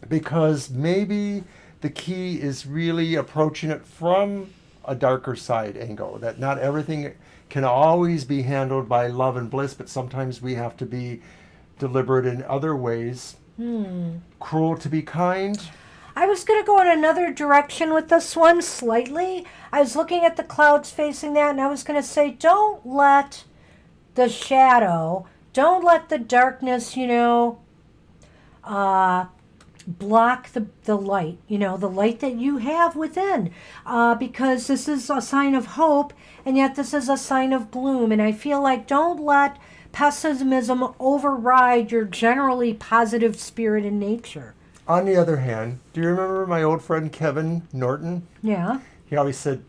because maybe the key is really approaching it from a darker side angle, that not everything can always be handled by love and bliss, but sometimes we have to be deliberate in other ways. Cruel to be kind. I was going to go in another direction with this one slightly. I was looking at the clouds facing that, and I was going to say, don't let the shadow, don't let the darkness, block the light, the light that you have within, because this is a sign of hope, and yet this is a sign of gloom. And I feel like don't let pessimism override your generally positive spirit and nature. On the other hand, do you remember my old friend Kevin Norton? Yeah. He always said,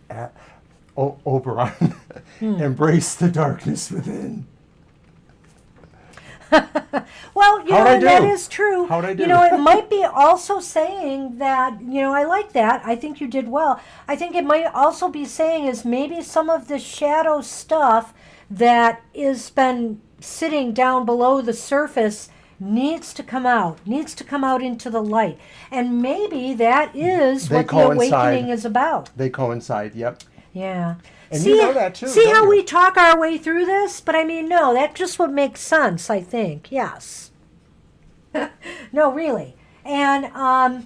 Oberon, embrace the darkness within. Well, that is true. How'd I do? It might be also saying that, I like that. I think you did well. I think it might also be saying is maybe some of the shadow stuff that is been sitting down below the surface needs to come out into the light. And maybe that is what the awakening is about. They coincide, yep. Yeah. And you know that too. See how we talk our way through this? But no, that's just what makes sense, I think. Yes. No, really. And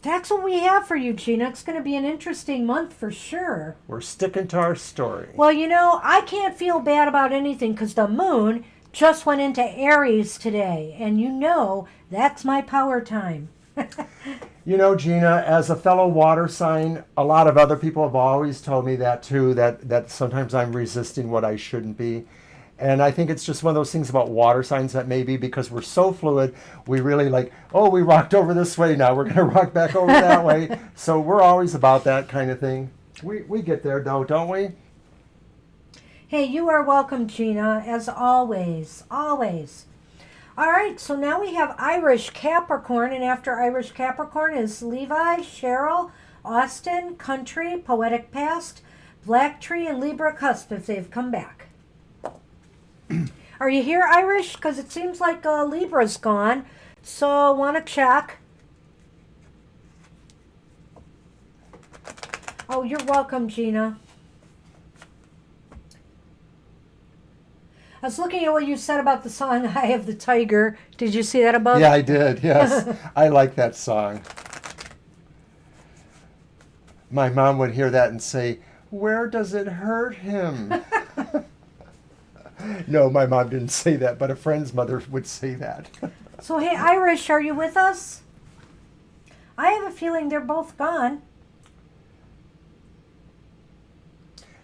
that's what we have for you, Gina. It's going to be an interesting month for sure. We're sticking to our story. Well, I can't feel bad about anything because the moon just went into Aries today. And that's my power time. You know, Gina, as a fellow water sign, a lot of other people have always told me that too, that sometimes I'm resisting what I shouldn't be. And I think it's just one of those things about water signs that maybe because we're so fluid, we really like, oh, we rocked over this way, now we're going to rock back over that way. So we're always about that kind of thing. We get there, though, don't we? Hey, you are welcome, Gina, as always. Always. All right, so now we have Irish Capricorn, and after Irish Capricorn is Levi, Cheryl, Austin, Country, Poetic Past, Black Tree, and Libra Cusp if they've come back. Are you here, Irish? Because it seems like Libra's gone, so want to check. Oh, you're welcome, Gina. I was looking at what you said about the song Eye of the Tiger. Did you see that above? Yeah, I did, yes. I like that song. My mom would hear that and say, where does it hurt him? No, my mom didn't say that, but a friend's mother would say that. So, hey, Irish, are you with us? I have a feeling they're both gone.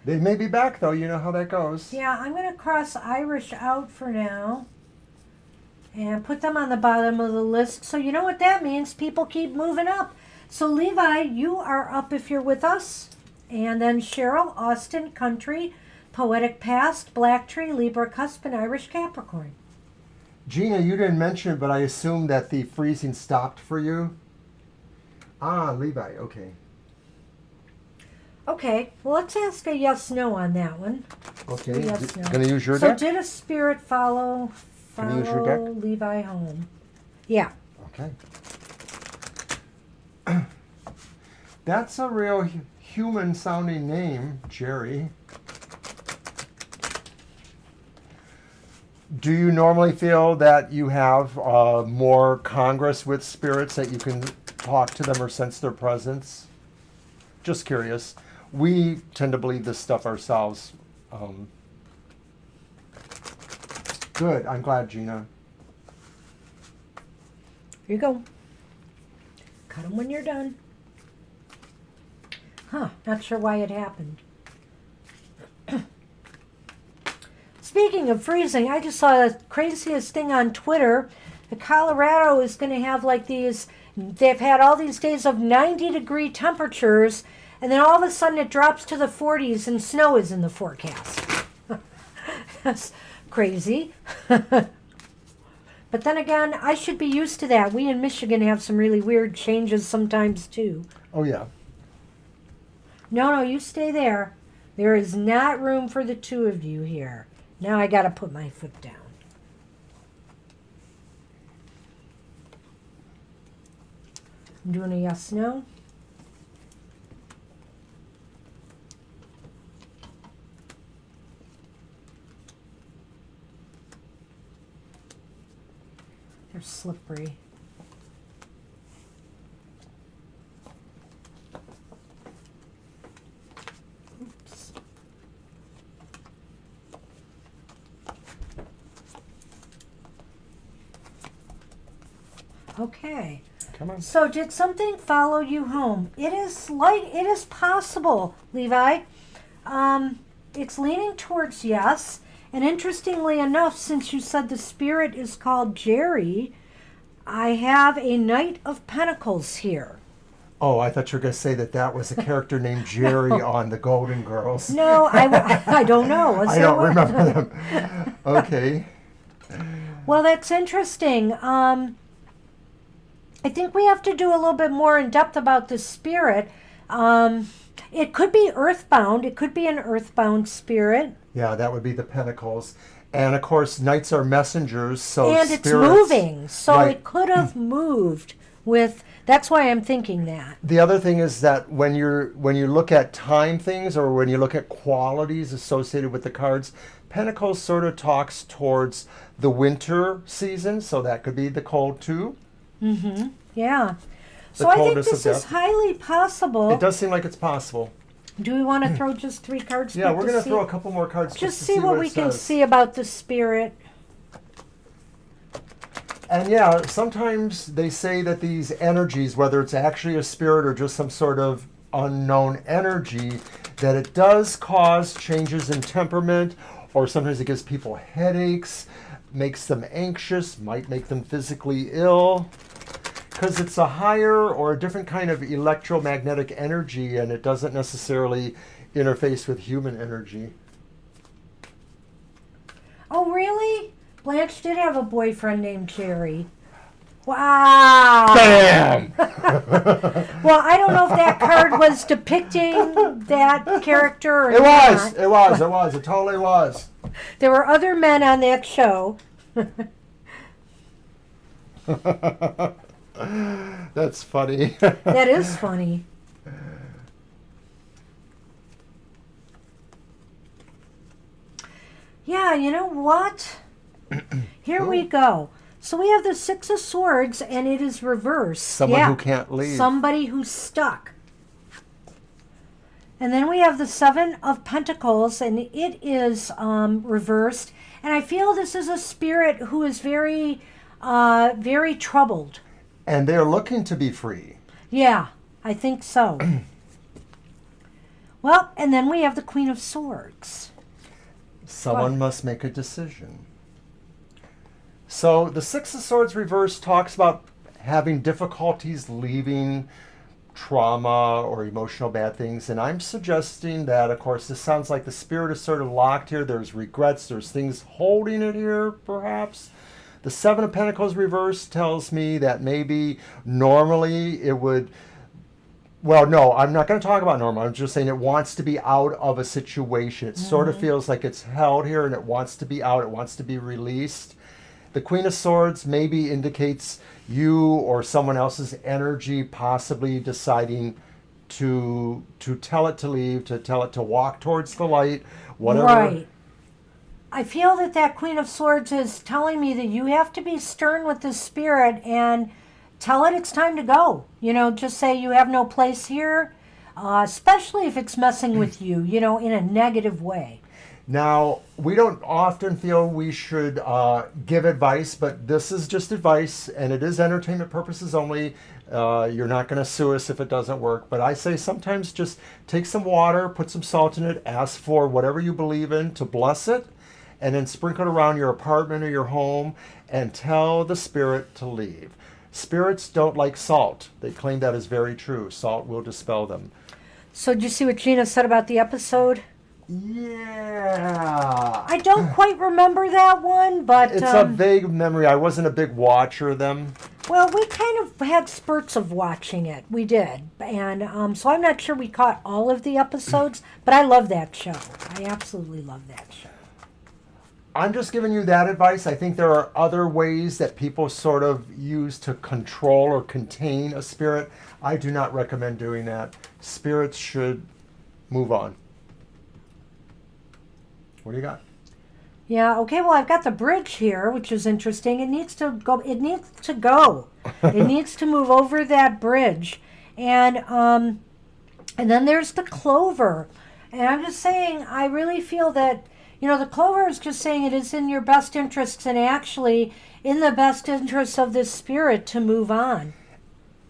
They may be back, though. You know how that goes. Yeah, I'm going to cross Irish out for now and put them on the bottom of the list. So you know what that means. People keep moving up. So Levi, you are up if you're with us. And then Cheryl, Austin, Country, Poetic Past, Black Tree, Libra Cusp, and Irish Capricorn. Gina, you didn't mention it, but I assume that the freezing stopped for you. Ah, Levi, okay. Okay, well, let's ask a yes/no on that one. Okay, Yes, no. gonna use your So deck? did a spirit follow Can you use your deck? Levi home? Yeah. Okay. That's a real human-sounding name, Jerry. Do you normally feel that you have more congress with spirits, that you can talk to them or sense their presence? Just curious. We tend to believe this stuff ourselves. Good. I'm glad, Gina. Here you go. Cut them when you're done. Huh, not sure why it happened. Speaking of freezing, I just saw the craziest thing on Twitter. Colorado is going to have like these, they've had all these days of 90-degree temperatures, and then all of a sudden it drops to the 40s and snow is in the forecast. That's crazy. But then again, I should be used to that. We in Michigan have some really weird changes sometimes too. Oh, yeah. No, you stay there. There is not room for the two of you here. Now I got to put my foot down. I'm doing a yes/no. They're slippery. Oops. Okay. Come on. So did something follow you home? It is possible, Levi. It's leaning towards yes. And interestingly enough, since you said the spirit is called Jerry, I have a Knight of Pentacles here. Oh, I thought you were going to say that was a character named Jerry on the Golden Girls. No, I don't know. Was I there don't one? remember them. Okay. Well, that's interesting. I think we have to do a little bit more in depth about the spirit. It could be earthbound. It could be an earthbound spirit. Yeah, that would be the Pentacles. And of course, knights are messengers, so And spirits, it's moving. So right. it could have moved with, that's why I'm thinking that. The other thing is that when you look at time things, or when you look at qualities associated with the cards, Pentacles sort of talks towards the winter season, so that could be the cold too. Mm-hmm. Yeah. The So I think coldness this of is death. highly possible. It does seem like it's possible. Do we want to throw just 3 cards? Yeah, back we're to going to see? throw a couple more cards Just to see what it we can says. see about the spirit. And yeah, sometimes they say that these energies, whether it's actually a spirit or just some sort of unknown energy, that it does cause changes in temperament, or sometimes it gives people headaches, makes them anxious, might make them physically ill, because it's a higher or a different kind of electromagnetic energy, and it doesn't necessarily interface with human energy. Oh, really? Blanche did have a boyfriend named Jerry. Wow. Bam! Well, I don't know if that card was depicting that character or It was. not. It was. It was. It totally was. There were other men on that show. That's funny. That is funny. Yeah, you know what? Here we go. So we have the Six of Swords, and it is reversed. Someone who can't leave. Somebody who's stuck. And then we have the Seven of Pentacles, and it is reversed. And I feel this is a spirit who is very, very troubled. And they're looking to be free. Yeah, I think so. Well, and then we have the Queen of Swords. Someone must make a decision. So the Six of Swords reverse talks about having difficulties leaving trauma or emotional bad things. And I'm suggesting that, of course, this sounds like the spirit is sort of locked here. There's regrets. There's things holding it here, perhaps. The Seven of Pentacles reverse tells me that maybe normally it would... Well, no, I'm not going to talk about normal. I'm just saying it wants to be out of a situation. It sort of feels like it's held here and it wants to be out. It wants to be released. The Queen of Swords maybe indicates you or someone else's energy possibly deciding to tell it to leave, to tell it to walk towards the light, whatever. Right. I feel that that Queen of Swords is telling me that you have to be stern with the spirit and tell it it's time to go. You know, just say you have no place here, especially if it's messing with you, you know, in a negative way. Now, we don't often feel we should give advice, but this is just advice, and it is entertainment purposes only. You're not going to sue us if it doesn't work, but I say sometimes just take some water, put some salt in it, ask for whatever you believe in to bless it, and then sprinkle it around your apartment or your home, and tell the spirit to leave. Spirits don't like salt. They claim that is very true. Salt will dispel them. So did you see what Gina said about the episode? Yeah. I don't quite remember that one, but... It's a vague memory. I wasn't a big watcher of them. Well, we kind of had spurts of watching it. We did. And so I'm not sure we caught all of the episodes, but I love that show. I absolutely love that show. I'm just giving you that advice. I think there are other ways that people sort of use to control or contain a spirit. I do not recommend doing that. Spirits should move on. What do you got? Yeah, okay, well, I've got the bridge here, which is interesting. It needs to go. It needs to go. It needs to move over that bridge. And then there's the clover. And I'm just saying, I really feel that, you know, the clover is just saying it is in your best interests and actually in the best interests of this spirit to move on.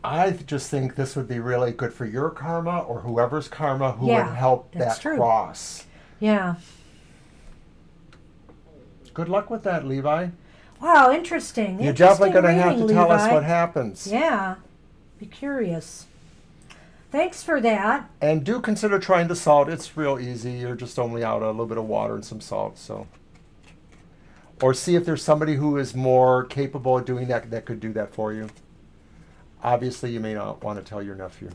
I just think this would be really good for your karma or whoever's karma who would help that true. cross. Yeah. Good luck with that, Levi. Wow, interesting. You're definitely going to Interesting have to reading, tell us Levi. what happens. Yeah, be curious. Thanks for that. And do consider trying the salt. It's real easy. You're just only out a little bit of water and some salt. So, or see if there's somebody who is more capable of doing that that could do that for you. Obviously, you may not want to tell your nephew.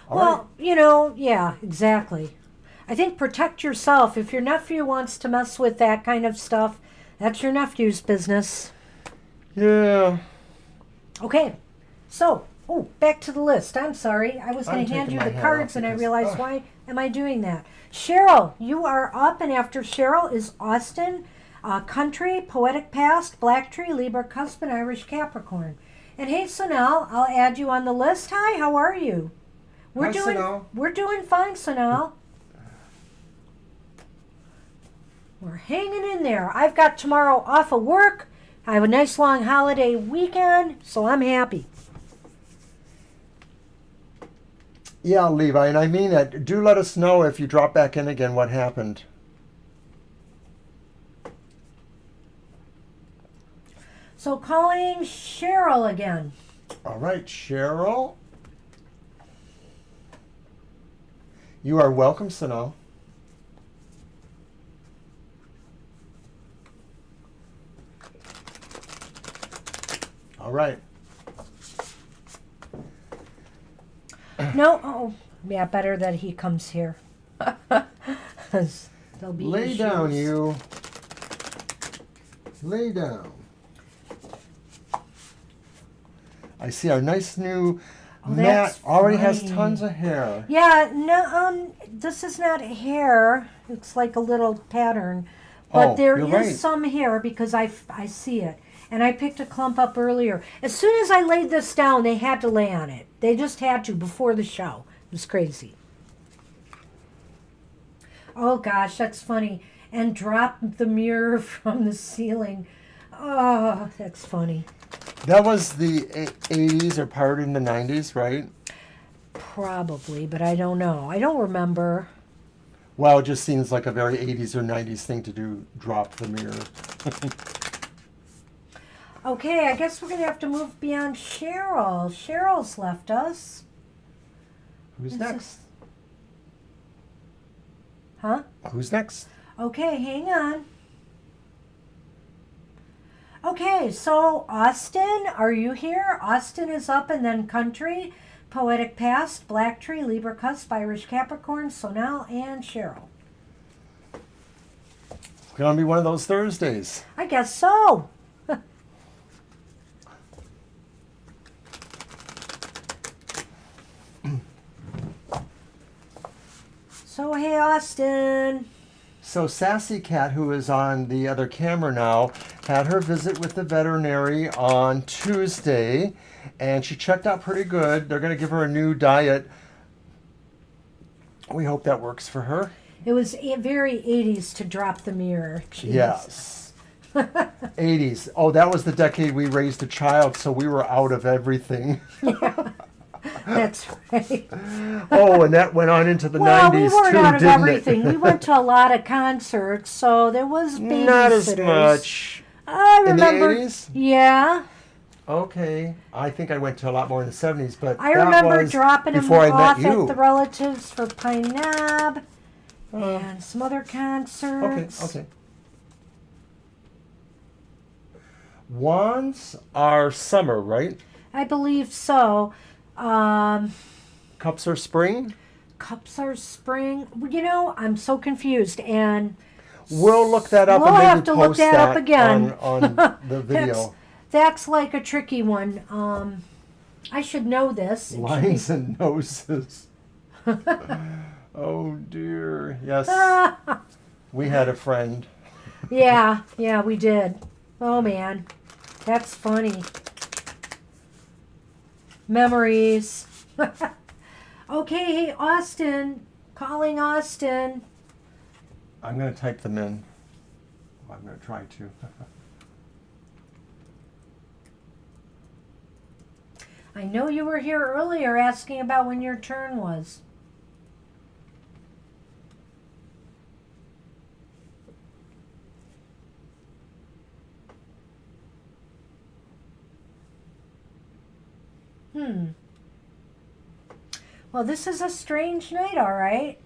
All right. Well, you know, yeah, exactly. I think protect yourself. If your nephew wants to mess with that kind of stuff, that's your nephew's business. Yeah. Okay, so, back to the list. I'm sorry. I was going to hand you the cards and I realized, why am I doing that? Cheryl, you are up, and after Cheryl is Austin, Country, Poetic Past, Black Tree, Libra, Cuspin, Irish, Capricorn. And hey, Sonal, I'll add you on the list. Hi, how are you? Hi, Sonal. We're doing fine, Sonal. We're hanging in there. I've got tomorrow off of work. I have a nice long holiday weekend, so I'm happy. Yeah, Levi, and I mean it. Do let us know if you drop back in again what happened. So calling Cheryl again. All right, Cheryl. You are welcome, Sano. All right. No, oh, yeah, better that he comes here. 'Cause there'll be Lay issues. down, you. Lay down. I see our nice new Oh, mat that's already has funny. tons of hair. Yeah, no, this is not hair. It's like a little pattern. But Oh, there you're is right. some hair because I see it. And I picked a clump up earlier. As soon as I laid this down, they had to lay on it. They just had to before the show. It was crazy. Oh gosh, that's funny. And drop the mirror from the ceiling. Oh, that's funny. That was the 80s or part in the 90s, right? Probably, but I don't know. I don't remember. Well, it just seems like a very 80s or 90s thing to do, drop the mirror. Okay, I guess we're going to have to move beyond Cheryl. Cheryl's left us. Who's This next? is- Huh? Who's next? Okay, hang on. Okay, so Austin, are you here? Austin is up, and then Country, Poetic Past, Black Tree, Libra Cusp, Irish Capricorn, Sonal, and Cheryl. It's going to be one of those Thursdays. I guess so. So, hey, Austin. So Sassy Cat, who is on the other camera now, had her visit with the veterinary on Tuesday, and she checked out pretty good. They're going to give her a new diet. We hope that works for her. It was very 80s to drop the mirror. Jeez. Yes. 80s. Oh, that was the decade we raised a child, so we were out of everything. Yeah, that's right. Oh, and that went on into the Well, 90s we weren't too, out of didn't everything. We it? went to a lot of concerts, so there was babysitters. Not as much. I In the remember. 80s? Yeah, Okay. I think I went to a lot more in the 70s, but I that remember was dropping them before I off met you. at the relatives for Pine Knob and some other concerts. Okay. Wands are summer, right? I believe so. Cups are spring. Cups are spring. You know, I'm so confused, and We'll look that up We'll and maybe have to look post that up again. on the video. that's like a tricky one. I should know this. It should be- Lines and noses. Oh dear. Yes, we had a friend. yeah, we did. Oh man, that's funny. Memories. Okay, hey Austin, calling Austin. I'm going to type them in. Well, I'm going to try to. I know you were here earlier asking about when your turn was. Well, this is a strange night, all right.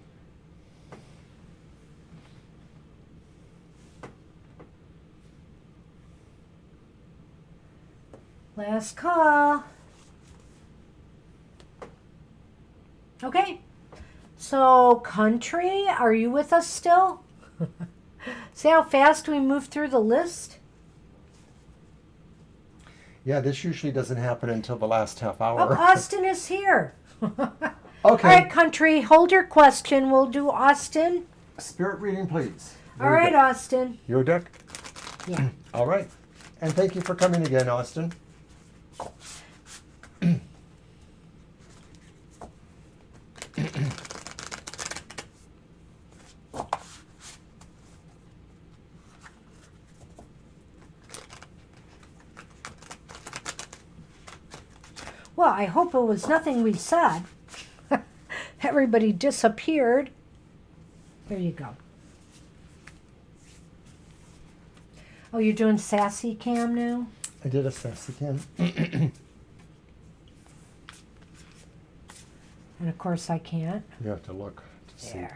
Last call. Okay. So, Country, are you with us still? See how fast we move through the list? Yeah, this usually doesn't happen until the last half Oh, hour. Austin is here. Okay. All right, Country, hold your question. We'll do Austin. Spirit reading, please. All right, Austin. Your deck. Yeah. All right. And thank you for coming again, Austin. Well, I hope it was nothing we said. Everybody disappeared. There you go. Oh, you're doing sassy cam now? I did a sassy cam. And of course I can't. You have to look to see.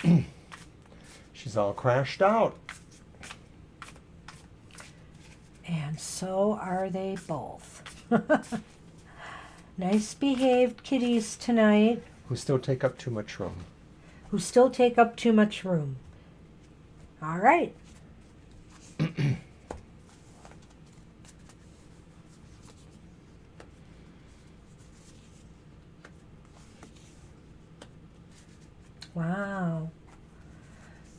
There. She's all crashed out. And so are they both. Nice behaved kitties tonight. Who still take up too much room. Who still take up too much room. All right. Wow.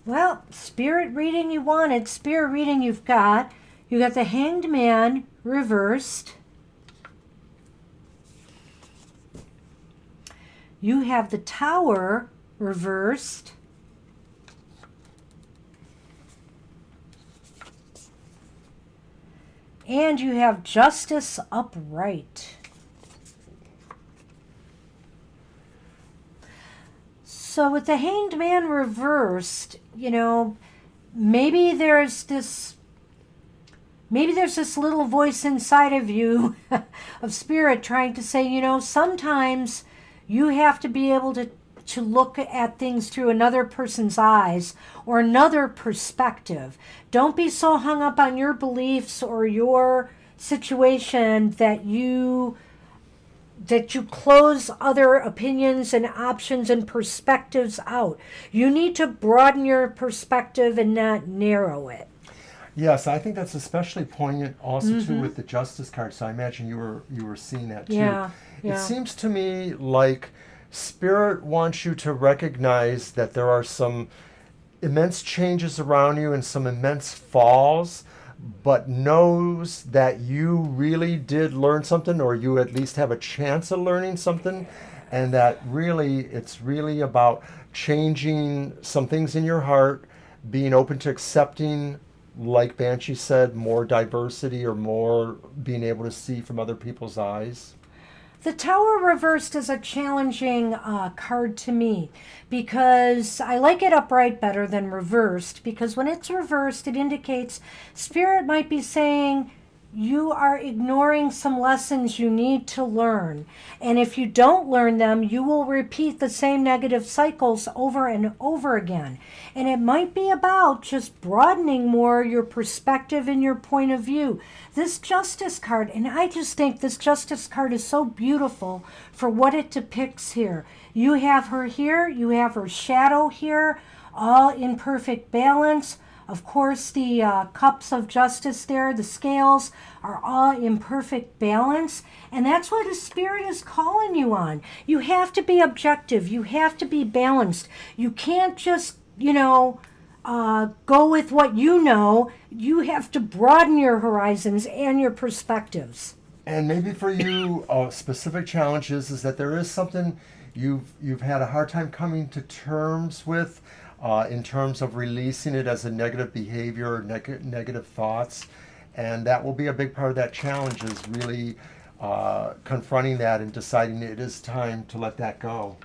Well, spirit reading you wanted, spirit reading you've got. You got the Hanged Man reversed. You have the Tower reversed. And you have Justice upright. So with the Hanged Man reversed, you know, maybe there's this little voice inside of you of spirit trying to say, you know, sometimes you have to be able to look at things through another person's eyes or another perspective. Don't be so hung up on your beliefs or your situation that you close other opinions and options and perspectives out. You need to broaden your perspective and not narrow it. Yes, I think that's especially poignant also too with the Justice card. So I imagine you were seeing that too. Yeah. It seems to me like Spirit wants you to recognize that there are some immense changes around you and some immense falls, but knows that you really did learn something, or you at least have a chance of learning something, and that really it's really about changing some things in your heart, being open to accepting, like Banshee said, more diversity or more being able to see from other people's eyes. The Tower reversed is a challenging card to me because I like it upright better than reversed, because when it's reversed, it indicates Spirit might be saying you are ignoring some lessons you need to learn. And if you don't learn them, you will repeat the same negative cycles over and over again. And it might be about just broadening more your perspective and your point of view. This Justice card, and I just think this Justice card is so beautiful for what it depicts here. You have her here, you have her shadow here, all in perfect balance. Of course, the cups of justice there, the scales, are all in perfect balance. And that's what the Spirit is calling you on. You have to be objective. You have to be balanced. You can't just, go with what you know. You have to broaden your horizons and your perspectives. And maybe for you, specific challenges is that there is something you've had a hard time coming to terms with, in terms of releasing it as a negative behavior or negative thoughts. And that will be a big part of that challenge, is really confronting that and deciding it is time to let that go.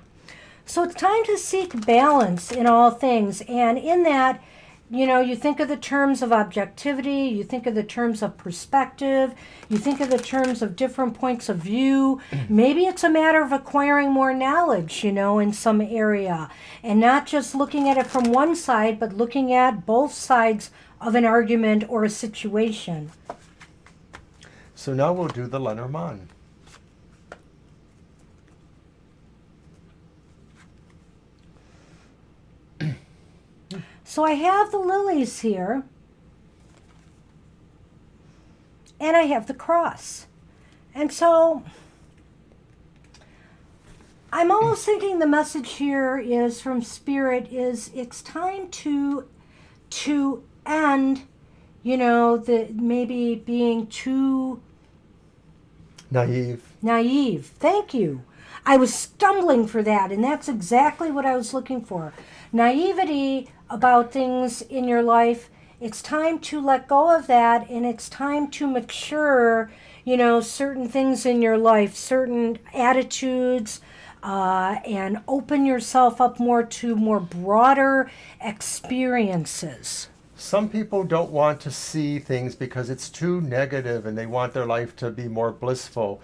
So it's time to seek balance in all things. And in that, you think of the terms of objectivity, you think of the terms of perspective, you think of the terms of different points of view. Maybe it's a matter of acquiring more knowledge, in some area, and not just looking at it from one side, but looking at both sides of an argument or a situation. So now we'll do the Lenormand. So I have the lilies here, and I have the cross. And so I'm almost thinking the message here is from Spirit is it's time to end, the maybe being too naive. Thank you. I was stumbling for that, and that's exactly what I was looking for. Naivety about things in your life. It's time to let go of that, and it's time to mature, certain things in your life, certain attitudes, and open yourself up more to more broader experiences. Some people don't want to see things because it's too negative and they want their life to be more blissful.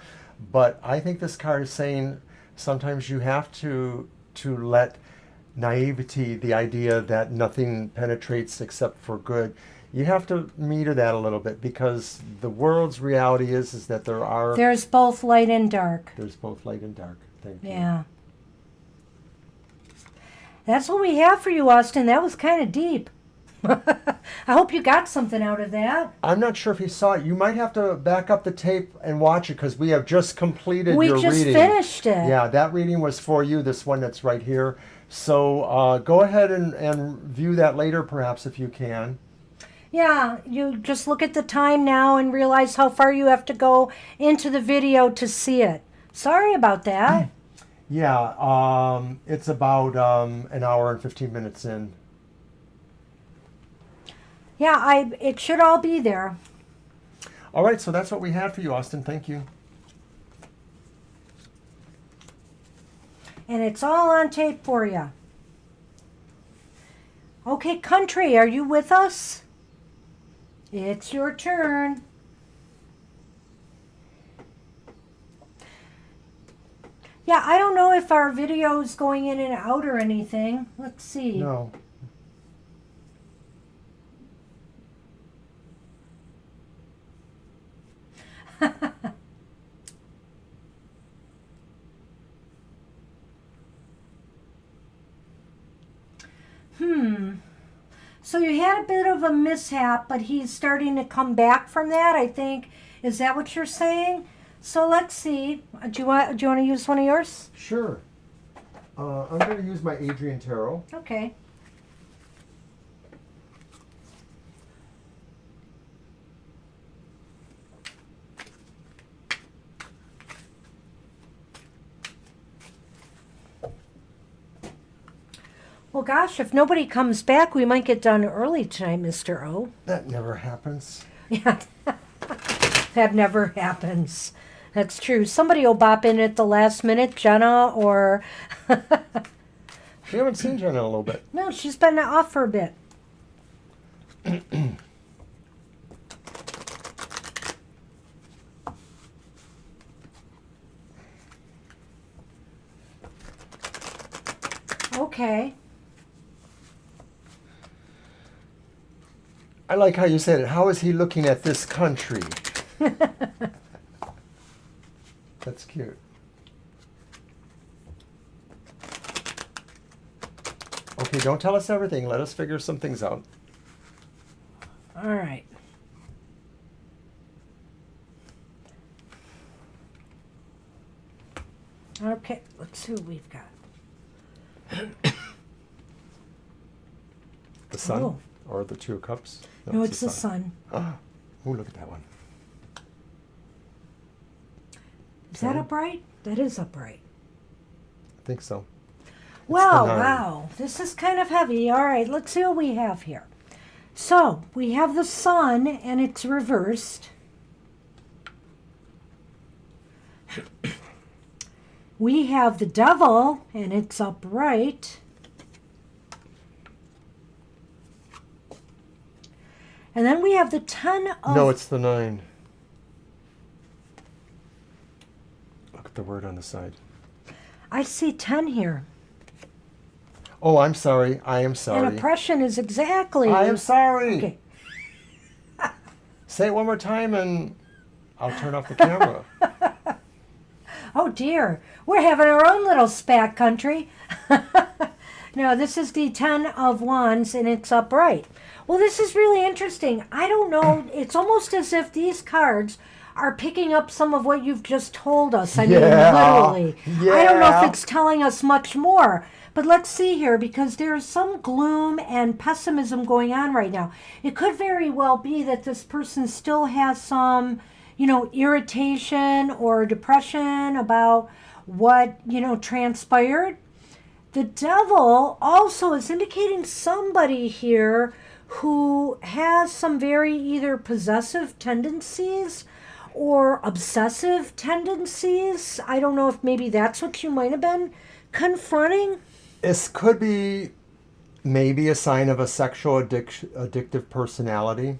But I think this card is saying sometimes you have to let naivety, the idea that nothing penetrates except for good, you have to meter that a little bit, because the world's reality is that there's both light and dark. There's both light and dark. Thank you. Yeah. That's what we have for you, Austin. That was kind of deep. I hope you got something out of that. I'm not sure if you saw it. You might have to back up the tape and watch it, because we have just completed your reading. We just finished it. Yeah, that reading was for you, this one that's right here. So go ahead and view that later, perhaps, if you can. Yeah, you just look at the time now and realize how far you have to go into the video to see it. Sorry about that. Yeah, it's about an hour and 15 minutes in. Yeah, it should all be there. All right, so that's what we had for you, Austin. Thank you. And it's all on tape for you. Okay, country, are you with us? It's your turn. Yeah, I don't know if our video is going in and out or anything. Let's see. No. So you had a bit of a mishap, but he's starting to come back from that, I think. Is that what you're saying? So let's see. Do you want to use one of yours? Sure. I'm going to use my Adrian Tarot. Okay. Well, gosh, if nobody comes back, we might get done early tonight, Mr. O. That never happens. Yeah, that never happens. That's true. Somebody will bop in at the last minute, Jenna, or... We haven't seen Jenna in a little bit. No, she's been off for a bit. Okay. I like how you said it. How is he looking at this country? That's cute. Okay, don't tell us everything. Let us figure some things out. All right. Okay, let's see what we've got. The sun? Oh. Or the Two of Cups? No, it's the sun. Oh, look at that one. Is that upright? That is upright. I think so. Well, wow. This is kind of heavy. All right, let's see what we have here. So, we have the sun, and it's reversed. We have the devil, and it's upright. And then we have the 10 of... No, it's the 9. Look at the word on the side. I see 10 here. Oh, I'm sorry. I am sorry. And oppression is exactly... I am sorry. Okay. Say it one more time and I'll turn off the camera. Oh, dear. We're having our own little spat, country. No, this is the 10 of Wands, and it's upright. Well, this is really interesting. I don't know. It's almost as if these cards are picking up some of what you've just told us. I mean, literally. Yeah. I don't know if it's telling us much more. But let's see here, because there's some gloom and pessimism going on right now. It could very well be that this person still has some, irritation or depression about what, transpired. The devil also is indicating somebody here who has some very either possessive tendencies or obsessive tendencies. I don't know if maybe that's what you might have been confronting. This could be maybe a sign of a sexual addictive personality.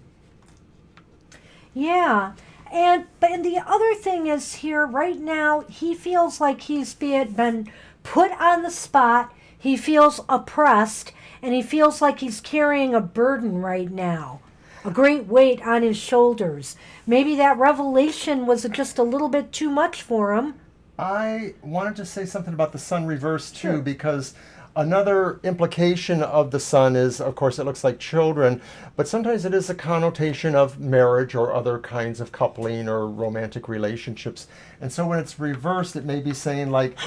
Yeah. And the other thing is here right now, he feels like he's been put on the spot. He feels oppressed, and he feels like he's carrying a burden right now, a great weight on his shoulders. Maybe that revelation was just a little bit too much for him. I wanted to say something about the sun reverse too, Sure. because another implication of the sun is, of course, it looks like children, but sometimes it is a connotation of marriage or other kinds of coupling or romantic relationships. And so when it's reversed, it may be saying like,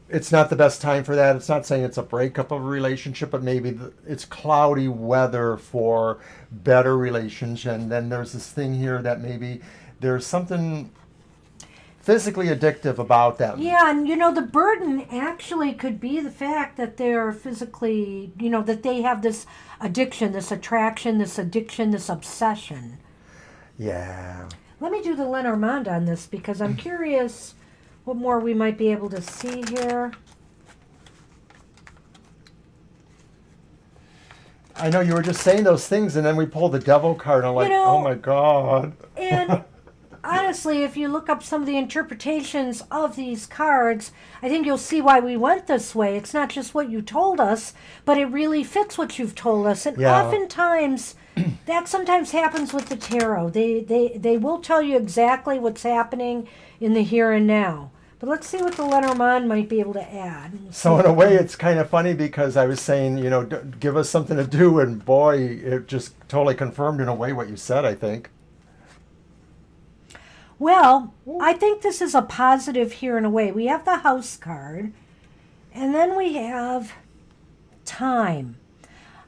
it's not the best time for that. It's not saying it's a breakup of a relationship, but maybe it's cloudy weather for better relations. And then there's this thing here that maybe there's something physically addictive about them. Yeah, and the burden actually could be the fact that they're physically, that they have this addiction, this attraction, this addiction, this obsession. Yeah. Let me do the Lenormand on this because I'm curious what more we might be able to see here. I know you were just saying those things, and then we pulled the devil card, and I'm like, oh my God. And honestly, if you look up some of the interpretations of these cards, I think you'll see why we went this way. It's not just what you told us, but it really fits what you've told us. And oftentimes, that sometimes happens with the tarot. They will tell you exactly what's happening in the here and now. But let's see what the Lenormand might be able to add. So in a way, it's kind of funny because I was saying, give us something to do, and boy, it just totally confirmed in a way what you said, I think. Well, I think this is a positive here in a way. We have the House card, and then we have time.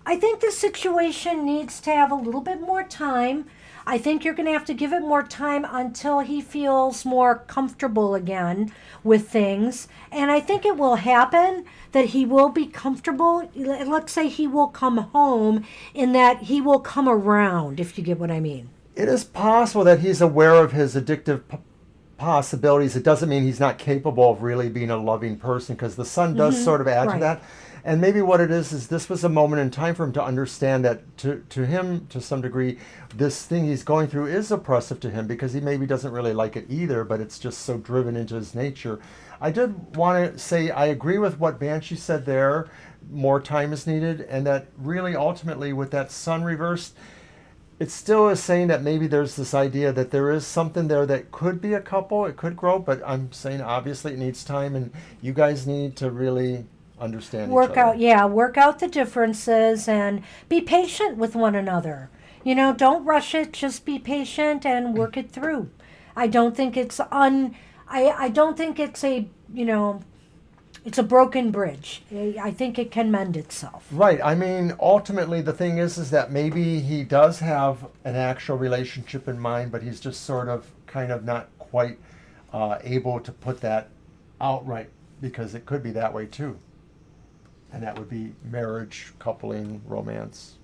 I think this situation needs to have a little bit more time. I think you're going to have to give it more time until he feels more comfortable again with things. And I think it will happen that he will be comfortable. Let's say he will come home, in that he will come around, if you get what I mean. It is possible that he's aware of his addictive possibilities. It doesn't mean he's not capable of really being a loving person, because the sun does sort of add to that. And maybe what it is this was a moment in time for him to understand that to him, to some degree, this thing he's going through is oppressive to him, because he maybe doesn't really like it either, but it's just so driven into his nature. I did want to say I agree with what Banshee said there. More time is needed, and that really ultimately with that sun reversed, it still is saying that maybe there's this idea that there is something there that could be a couple, it could grow, but I'm saying obviously it needs time, and you guys need to really understand work out the differences and be patient with one another. Don't rush it, just be patient and work it through. I don't think it's I don't think it's a it's a broken bridge. I think it can mend itself. Right. I mean, ultimately, the thing is that maybe he does have an actual relationship in mind, but he's just sort of kind of not quite able to put that outright, because it could be that way too. And that would be marriage, coupling, romance.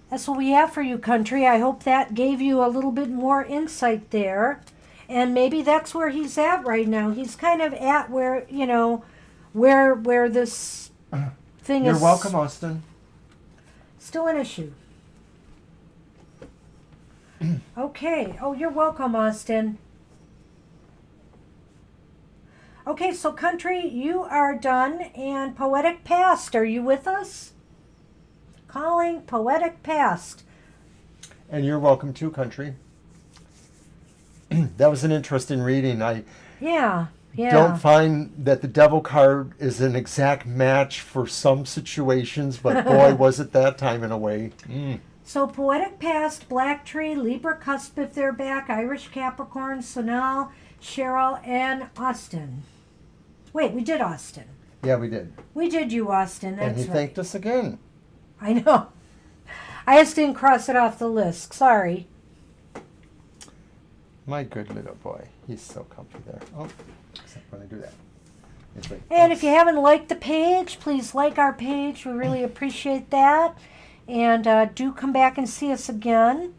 That's what we have for you, country. I hope that gave you a little bit more insight there. And maybe that's where he's at right now. He's kind of at where, where this thing is. You're welcome, Austin. Still an issue. Okay. Oh, you're welcome, Austin. Okay, so country, you are done. And Poetic Past, are you with us? Calling Poetic Past. And you're welcome too, country. That was an interesting reading. I don't find that the devil card is an exact match for some situations, but boy, was it that time in a way. So Poetic Past, Black Tree, Libra Cusp if they're back, Irish Capricorn, Sonal, Cheryl, and Austin. Wait, we did Austin. Yeah, we did. We did you, Austin. That's and he thanked us again. I know. I just didn't cross it off the list. Sorry. My good little boy. He's so comfy there. Oh, except when I do that. And if you haven't liked the page, please like our page. We really appreciate that. And do come back and see us again.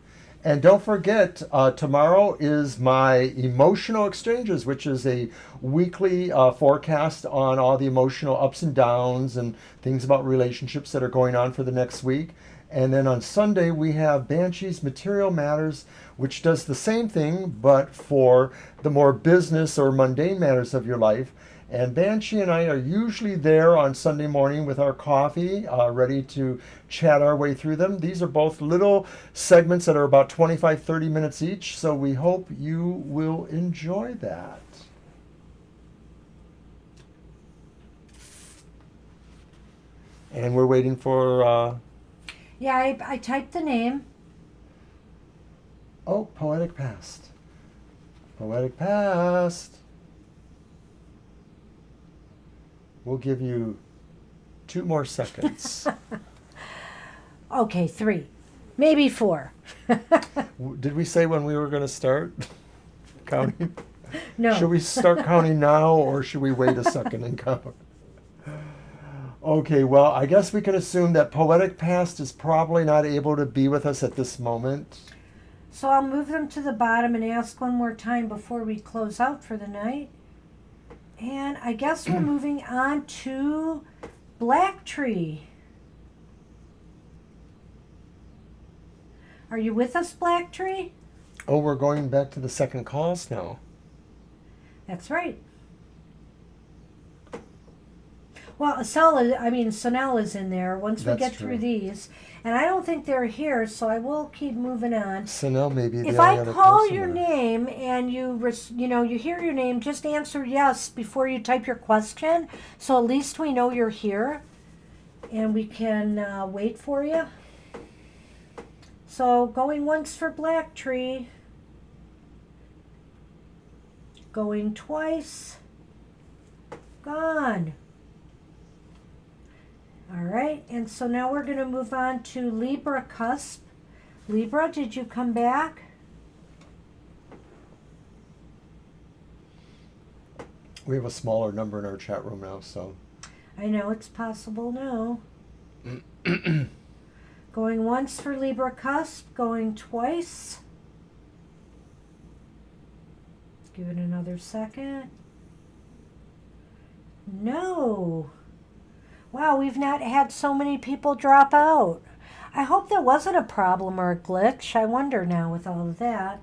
And don't forget, tomorrow is my emotional exchanges, which is a weekly forecast on all the emotional ups and downs and things about relationships that are going on for the next week. And then on Sunday, we have Banshee's Material Matters, which does the same thing, but for the more business or mundane matters of your life. And Banshee and I are usually there on Sunday morning with our coffee, ready to chat our way through them. These are both little segments that are about 25, 30 minutes each, so we hope you will enjoy that. And we're waiting for... Yeah, I typed the name. Oh, Poetic Past. Poetic Past. We'll give you 2 more seconds. Okay, 3. Maybe 4. Did we say when we were going to start counting? No. Should we start counting now, or should we wait a second and count? Okay, well, I guess we can assume that Poetic Past is probably not able to be with us at this moment. So I'll move them to the bottom and ask one more time before we close out for the night. And I guess we're moving on to Black Tree. Are you with us, Black Tree? Oh, we're going back to the second calls now. That's right. Well, Sonel is in there once we get through these. And I don't think they're here, so I will keep moving on. Sonel may be the If only I other call person your there. name and you hear your name, just answer yes before you type your question, so at least we know you're here, and we can wait for you. So going once for Black Tree, going twice, gone. All right, and so now we're going to move on to Libra Cusp. Libra, did you come back? We have a smaller number in our chat room now, so. I know it's possible now. Going once for Libra Cusp, going twice. Give it another second. No. Wow, we've not had so many people drop out. I hope that wasn't a problem or a glitch. I wonder now with all of that.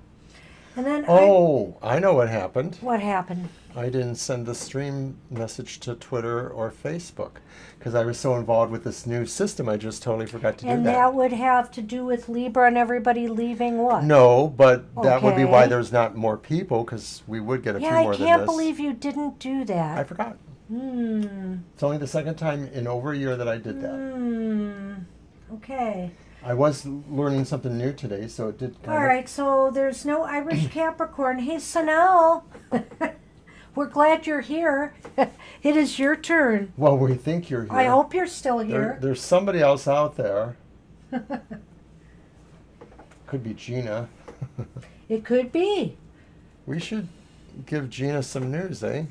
And then I know what happened. What happened? I didn't send the stream message to Twitter or Facebook because I was so involved with this new system. I just totally forgot to do that. And that would have to do with Libra and everybody leaving what? No, but that would be why Okay. there's not more people, because we would get a few Yeah, more I than this. can't believe you didn't do I that. forgot. Hmm. It's only the second time in over a year that I did that. Hmm. Okay. I was learning something new today, so it did kind All of... right, so there's no Irish Capricorn. Hey, Sonal. We're glad you're here. It is your turn. Well, we think you're here. I hope you're still here. There's somebody else out there. Could be Gina. It could be. We should give Gina some news, eh?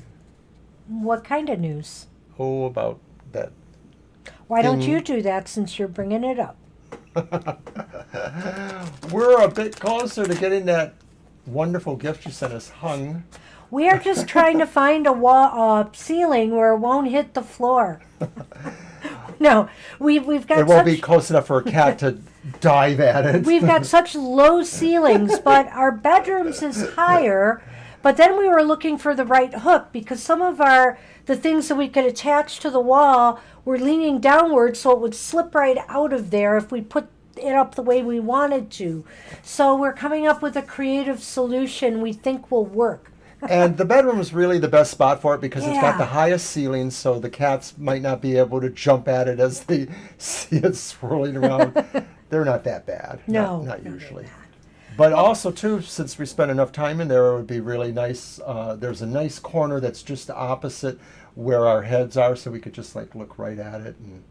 What kind of news? Oh, about that. Why don't thing. you do that since you're bringing it up? We're a bit closer to getting that wonderful gift you sent us hung. We are just trying to find a ceiling where it won't hit the floor. No, we've got It won't such, be close enough for a cat to dive at it. we've got such low ceilings, but our bedrooms is higher. But then we were looking for the right hook because some of the things that we could attach to the wall were leaning downward, so it would slip right out of there if we put it up the way we wanted to. So we're coming up with a creative solution we think will work. And the bedroom is really the best spot for it because it's got Yeah. the highest ceiling, so the cats might not be able to jump at it as they see it swirling around. They're not that bad. No, Not no, usually. they're not. But also, too, since we spent enough time in there, it would be really nice. There's a nice corner that's just opposite where our heads are, so we could just like look right at it and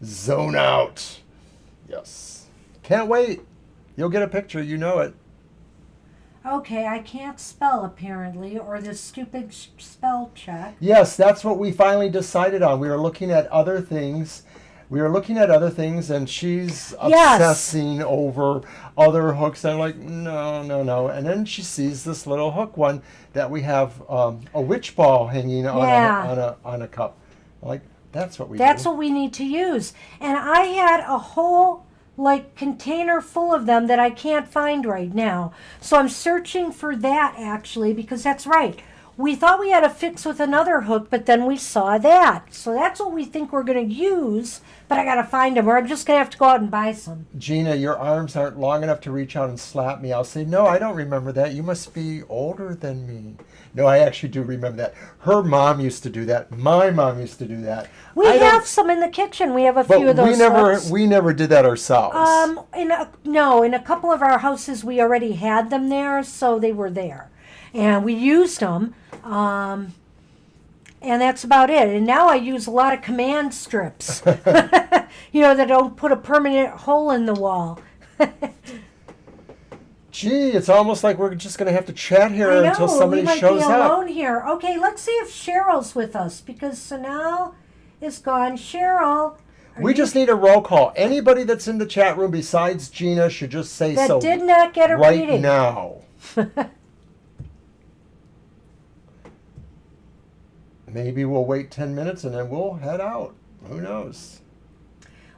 zone out. Yes. Can't wait. You'll get a picture. You know it. Okay, I can't spell apparently, or this stupid spell check. Yes, that's what we finally decided on. We were looking at other things we were looking at other things, and she's Yes. obsessing over other hooks. I'm like, no, no, no. And then she sees this little hook one that we have a witch ball hanging on, Yeah. on a cup. I'm like, that's what we That's do. what we need to use. And I had a whole like container full of them that I can't find right now. So I'm searching for that actually, because that's right. We thought we had a fix with another hook, but then we saw that. So that's what we think we're going to use, but I got to find them, or I'm just going to have to go out and buy some. Gina, your arms aren't long enough to reach out and slap me. I'll say, no, I don't remember that. You must be older than me. No, I actually do remember that. Her mom used to do that. My mom used to do that. We have some in the kitchen. We have a But few of those hooks. we never did that ourselves. In a couple of our houses we already had them there, so they were there, and we used them, and that's about it. And now I use a lot of command strips, that don't put a permanent hole in the wall. Gee, it's almost like we're just going to have to chat here I know, until somebody we might shows be up. alone here. Okay, let's see if Cheryl's with us, because Sanal is gone. Cheryl. We just need a roll call. Anybody that's in the chat room besides Gina should just say That so did not get a right reading. now. Maybe we'll wait 10 minutes and then we'll head out. Who knows?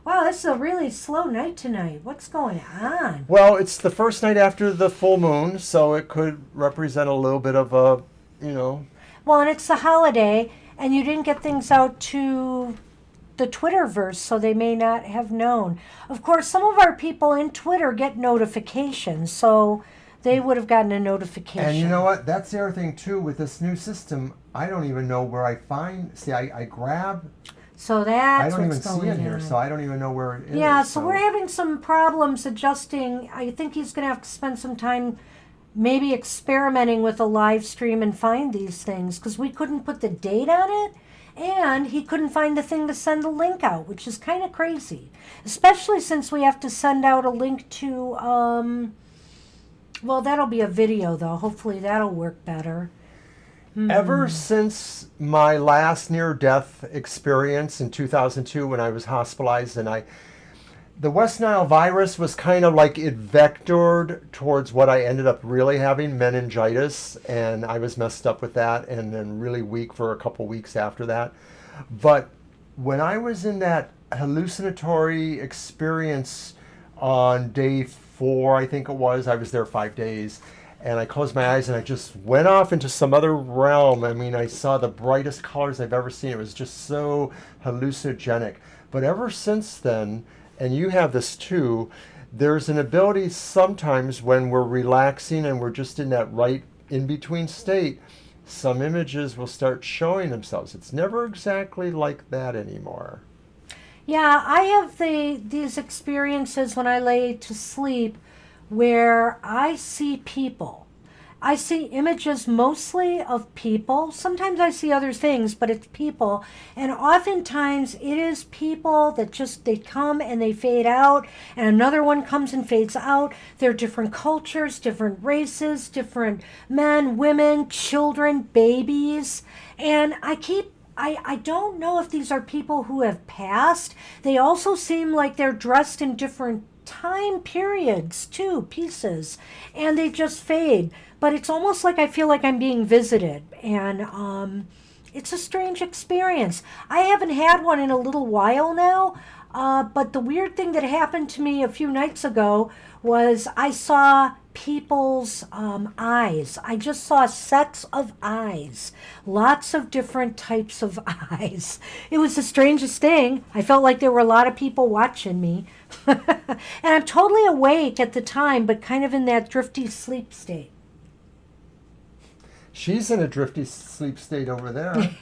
Wow, this is a really slow night tonight. What's going on? Well, it's the first night after the full moon, so it could represent a little bit of a, Well, and it's the holiday, and you didn't get things out to the Twitterverse, so they may not have known. Of course, some of our people in Twitter get notifications, so they would have gotten a notification. And you know what? That's the other thing, too, with this new system. I don't even know where I find... See, I grab... So that's I don't even what's going see it on. here, so I don't even know where it is. Yeah, so we're having some problems adjusting. I think he's going to have to spend some time maybe experimenting with a live stream and find these things, because we couldn't put the date on it, and he couldn't find the thing to send the link out, which is kind of crazy, especially since we have to send out a link to, well, that'll be a video, though. Hopefully that'll work better. Ever since my last near-death experience in 2002 when I was hospitalized, and the West Nile virus was kind of like it vectored towards what I ended up really having, meningitis, and I was messed up with that and then really weak for a couple weeks after that. But when I was in that hallucinatory experience on day 4, I think it was, I was there 5 days, and I closed my eyes and I just went off into some other realm. I mean, I saw the brightest colors I've ever seen. It was just so hallucinogenic. But ever since then, and you have this too, there's an ability sometimes when we're relaxing and we're just in that right in-between state, some images will start showing themselves. It's never exactly like that anymore. Yeah, I have these experiences when I lay to sleep where I see people. I see images mostly of people. Sometimes I see other things, but it's people. And oftentimes it is people that just, they come and they fade out, and another one comes and fades out. They're different cultures, different races, different men, women, children, babies. And I don't know if these are people who have passed. They also seem like they're dressed in different time periods too, pieces, and they just fade. But it's almost like I feel like I'm being visited, and it's a strange experience. I haven't had one in a little while now, but the weird thing that happened to me a few nights ago was I saw people's eyes. I just saw sets of eyes, lots of different types of eyes. It was the strangest thing. I felt like there were a lot of people watching me. And I'm totally awake at the time, but kind of in that drifty sleep state. She's in a drifty sleep state over there.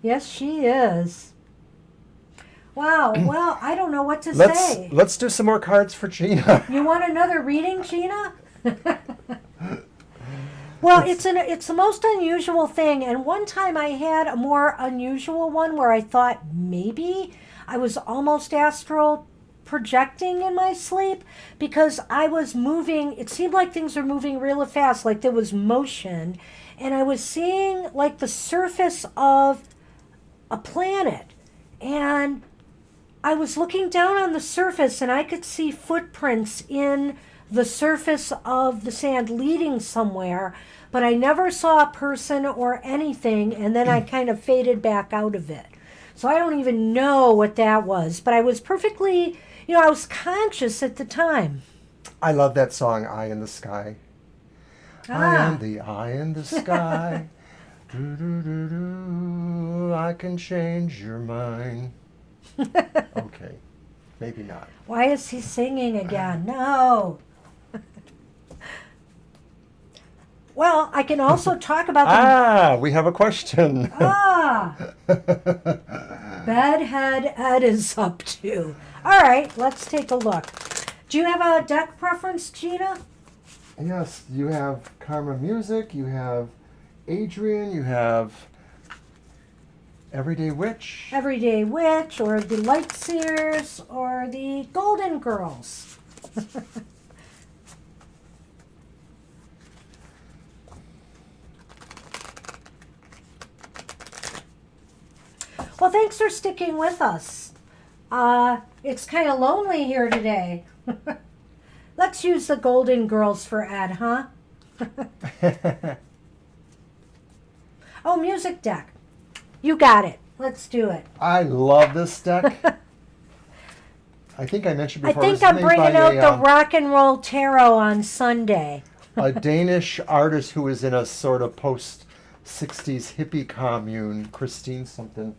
Yes, she is. Wow, well, I don't know what to say. Let's do some more cards for Gina. You want another reading, Gina? Well, it's the most unusual thing, and one time I had a more unusual one where I thought maybe I was almost astral projecting in my sleep, because I was moving. It seemed like things were moving really fast, like there was motion, and I was seeing like the surface of a planet, and I was looking down on the surface and I could see footprints in the surface of the sand leading somewhere, but I never saw a person or anything, and then I kind of faded back out of it. So I don't even know what that was, but I was perfectly, I was conscious at the time. I love that song, Eye in the Sky. I am the eye in the sky. Do, I can change your mind. Okay, maybe not. Why is he singing again? No. Well, I can also talk about the... We have a question. Bedhead Ed is up to. All right, let's take a look. Do you have a deck preference, Gina? Yes, you have Karma Music, you have Adrian, you have Everyday Witch. Everyday Witch, or the Light Seers, or the Golden Girls. Well, thanks for sticking with us. It's kind of lonely here today. Let's use the Golden Girls for Ed, huh? Oh, music deck. You got it. Let's do it. I love this deck. I think I mentioned before. I think I'm bringing out the Rock and Roll Tarot on Sunday. A Danish artist who was in a sort of post-60s hippie commune, Christine something.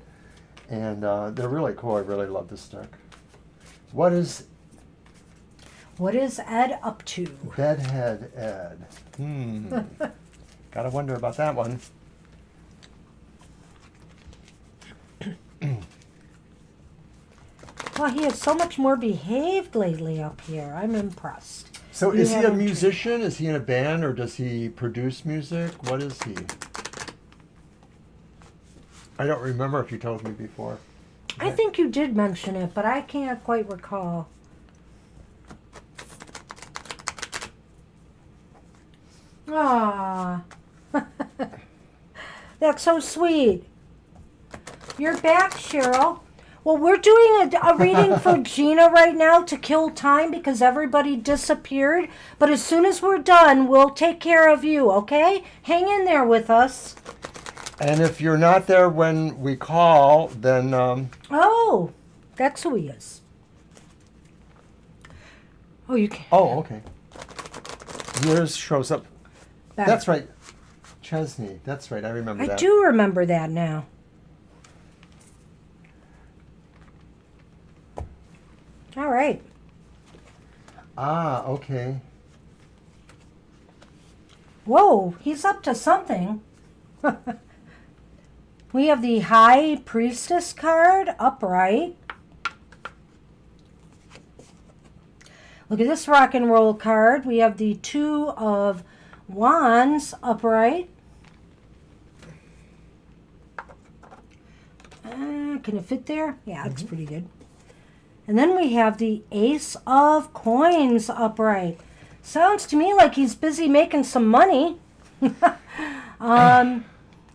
And they're really cool. I really love this deck. What is Ed up to? Bedhead Ed. Gotta wonder about that one. Well, he is so much more behaved lately up here. I'm impressed. So is he a musician? Is he in a band, or does he produce music? What is he? I don't remember if you told me before. I think you did mention it, but I can't quite recall. Aww. That's so sweet. You're back, Cheryl. Well, we're doing a reading for Gina right now to kill time because everybody disappeared. But as soon as we're done, we'll take care of you, okay? Hang in there with us. And if you're not there when we call, then... Oh, that's who he is. Oh, you can. Oh, okay. Yours shows up. That's right. Chesney. That's right. I remember that. I do remember that now. All right. Okay. Whoa, he's up to something. We have the High Priestess card, upright. Look at this rock and roll card. We have the Two of Wands, upright. Can it fit there? Yeah, it's pretty good. And then we have the Ace of Coins, upright. Sounds to me like he's busy making some money.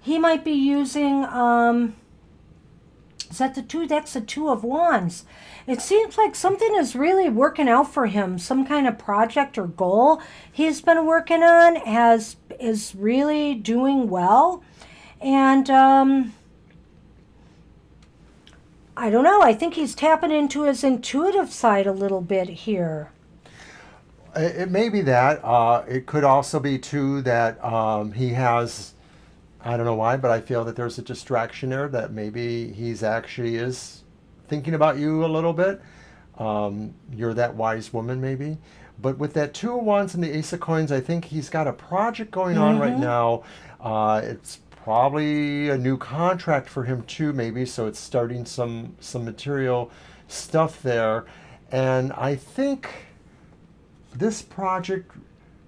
He might be using, is that the two? That's the Two of Wands. It seems like something is really working out for him. Some kind of project or goal he's been working on is really doing well. And I don't know. I think he's tapping into his intuitive side a little bit here. It may be that. It could also be, too, that he has... I don't know why, but I feel that there's a distraction there, that maybe he's actually is thinking about you a little bit. You're that wise woman, maybe. But with that Two of Wands and the Ace of Coins, I think he's got a project going on right now. It's probably a new contract for him, too, maybe. So it's starting some material stuff there. And I think this project,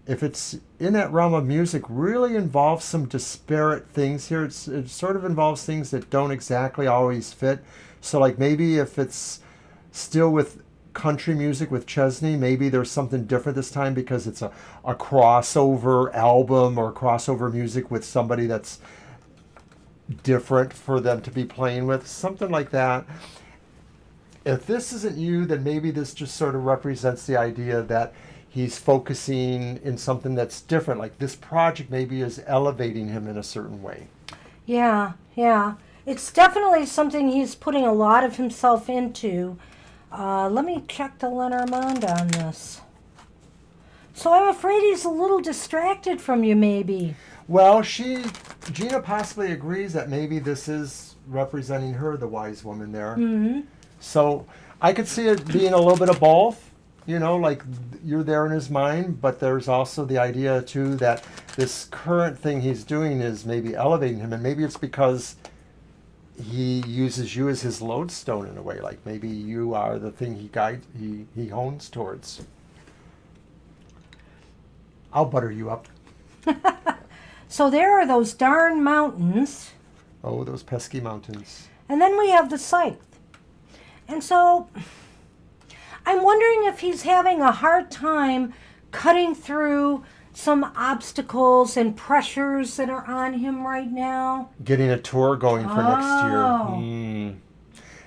if it's in that realm of music, really involves some disparate things here. It sort of involves things that don't exactly always fit. So like maybe if it's still with country music with Chesney, maybe there's something different this time because it's a crossover album or crossover music with somebody that's different for them to be playing with, something like that. If this isn't you, then maybe this just sort of represents the idea that he's focusing in something that's different. Like this project maybe is elevating him in a certain way. Yeah, yeah. It's definitely something he's putting a lot of himself into. Let me check the Lenormand on this. So I'm afraid he's a little distracted from you, maybe. Well, Gina possibly agrees that maybe this is representing her, the wise woman there. Mm-hmm. So I could see it being a little bit of both, you know, like you're there in his mind, but there's also the idea too that this current thing he's doing is maybe elevating him, and maybe it's because he uses you as his lodestone in a way, like maybe you are the thing he hones towards. I'll butter you up. So there are those darn mountains. Oh, those pesky mountains. And then we have the scythe. And so I'm wondering if he's having a hard time cutting through some obstacles and pressures that are on him right now. Getting a tour going for next year.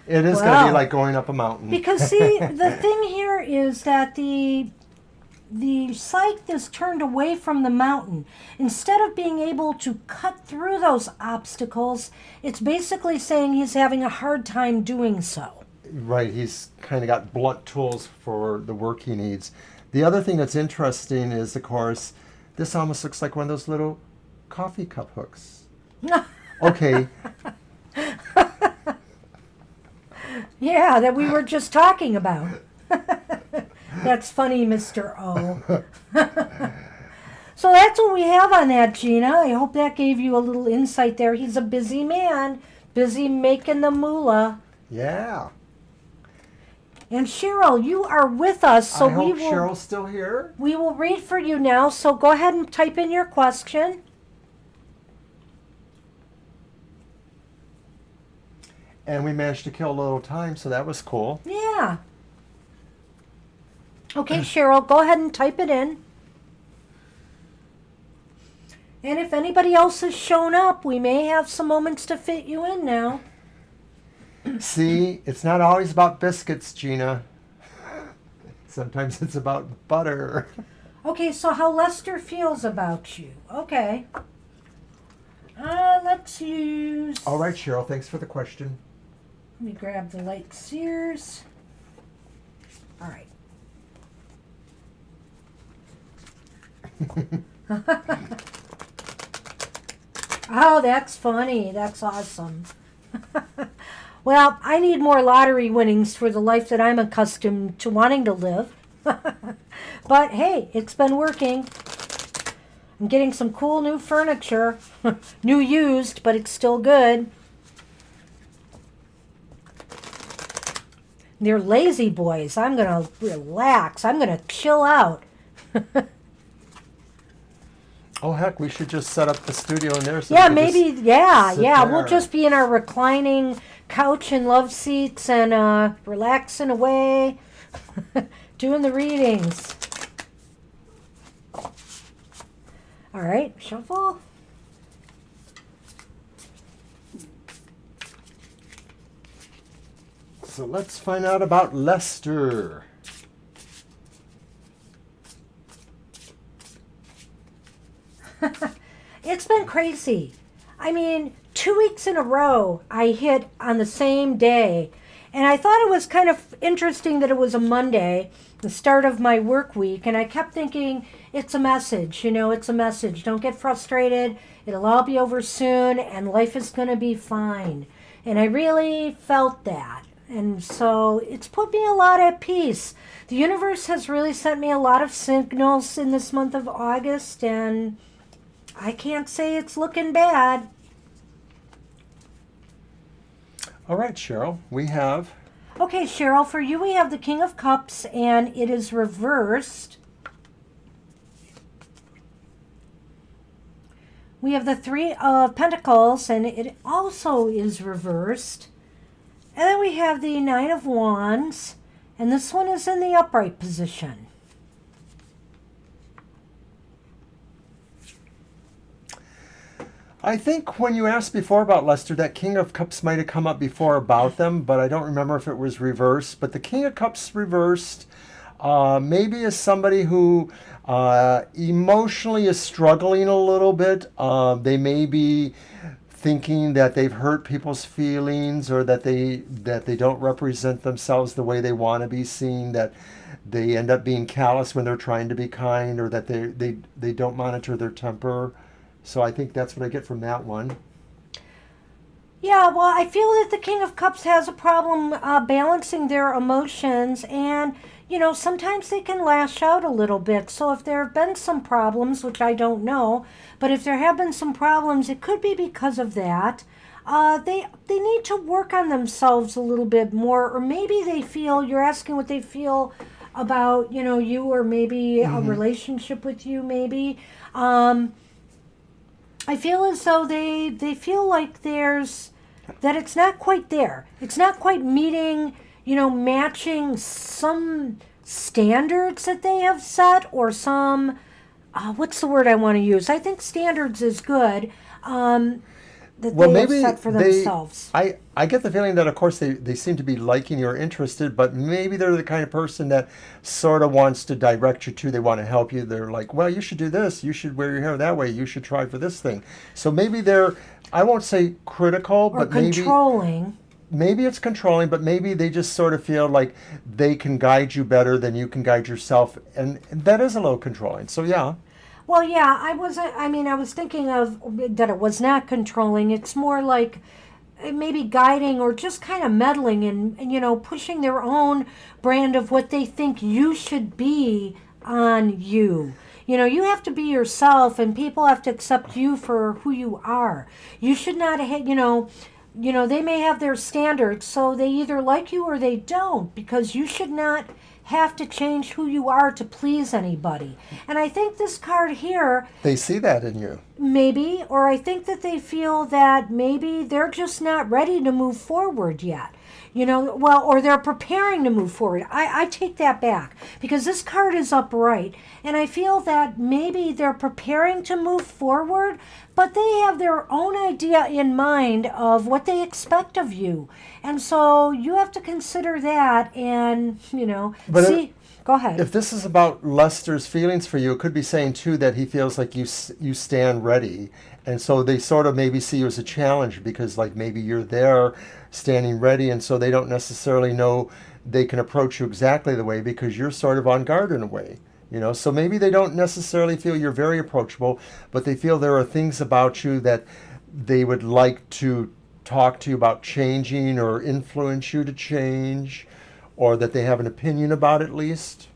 It is going to Well, be like going up a mountain. Because see, the thing here is that the scythe is turned away from the mountain. Instead of being able to cut through those obstacles, it's basically saying he's having a hard time doing so. Right, he's kind of got blunt tools for the work he needs. The other thing that's interesting is, of course, this almost looks like one of those little coffee cup hooks. Okay. Yeah, that we were just talking about. That's funny, Mr. O. So that's what we have on that, Gina. I hope that gave you a little insight there. He's a busy man, busy making the moolah. Yeah. And Cheryl, you are with us, so I hope Cheryl's still here. we will read for you now. So go ahead and type in your question. And we managed to kill a little time, so that was cool. Yeah. Okay, Cheryl, go ahead and type it in. And if anybody else has shown up, we may have some moments to fit you in now. See, it's not always about biscuits, Gina. Sometimes it's about butter. Okay, so how Lester feels about you. Okay. Let's use... All right, Cheryl, thanks for the question. Let me grab the light sears. All right. Oh, that's funny. That's awesome. Well, I need more lottery winnings for the life that I'm accustomed to wanting to live. But hey, it's been working. I'm getting some cool new furniture. New used, but it's still good. They're lazy boys. I'm going to relax. I'm going to chill out. Oh, heck, we should just set up the studio in there. So Yeah, we can maybe, just yeah. sit We'll there. just be in our reclining couch and love seats and relaxing away, doing the readings. All right, shuffle. So let's find out about Lester. It's been crazy. I mean, 2 weeks in a row I hit on the same day. And I thought it was kind of interesting that it was a Monday, the start of my work week. And I kept thinking, it's a message, it's a message. Don't get frustrated. It'll all be over soon and life is going to be fine. And I really felt that. And so it's put me a lot at peace. The universe has really sent me a lot of signals in this month of August, and I can't say it's looking bad. All right, Cheryl, we have... Okay, Cheryl, for you we have the King of Cups, and it is reversed. We have the Three of Pentacles, and it also is reversed. And then we have the Nine of Wands, and this one is in the upright position. I think when you asked before about Lester, that King of Cups might have come up before about them, but I don't remember if it was reversed. But the King of Cups reversed maybe is somebody who emotionally is struggling a little bit. They may be thinking that they've hurt people's feelings, or that they don't represent themselves the way they want to be seen, that they end up being callous when they're trying to be kind, or that they don't monitor their temper. So I think that's what I get from that one. Yeah, well, I feel that the King of Cups has a problem balancing their emotions, and, sometimes they can lash out a little bit. So if there have been some problems, which I don't know, but if there have been some problems, it could be because of that. They need to work on themselves a little bit more, or maybe they feel, you're asking what they feel about, you, or maybe a relationship with you, maybe. I feel as though they feel like that it's not quite there. It's not quite meeting, matching some standards that they have set, or some, what's the word I want to use? I think standards is good, that they have set for themselves. I get the feeling that, of course, they seem to be liking you or interested, but maybe they're the kind of person that sort of wants to direct you to. They want to help you. They're like, well, you should do this. You should wear your hair that way. You should try for this thing. So maybe they're, I won't say critical, or but controlling. Maybe it's controlling, but maybe they just sort of feel like they can guide you better than you can guide yourself. And that is a little controlling. So, yeah. Well, yeah, I was thinking of that it was not controlling. It's more like maybe guiding, or just kind of meddling, and pushing their own brand of what they think you should be on you. You have to be yourself, and people have to accept you for who you are. You should not, they may have their standards, so they either like you or they don't, because you should not have to change who you are to please anybody. And I think this card here, They see that in you. maybe, or I think that they feel that maybe they're just not ready to move forward yet. Or they're preparing to move forward. I take that back, because this card is upright, and I feel that maybe they're preparing to move forward, but they have their own idea in mind of what they expect of you. And so you have to consider that, and, But see. Go ahead. If this is about Lester's feelings for you, it could be saying, too, that he feels like you stand ready. And so they sort of maybe see you as a challenge, because, like, maybe you're there standing ready, and so they don't necessarily know they can approach you exactly the way, because you're sort of on guard in a way. So maybe they don't necessarily feel you're very approachable, but they feel there are things about you that they would like to talk to you about changing, or influence you to change, or that they have an opinion about, at least.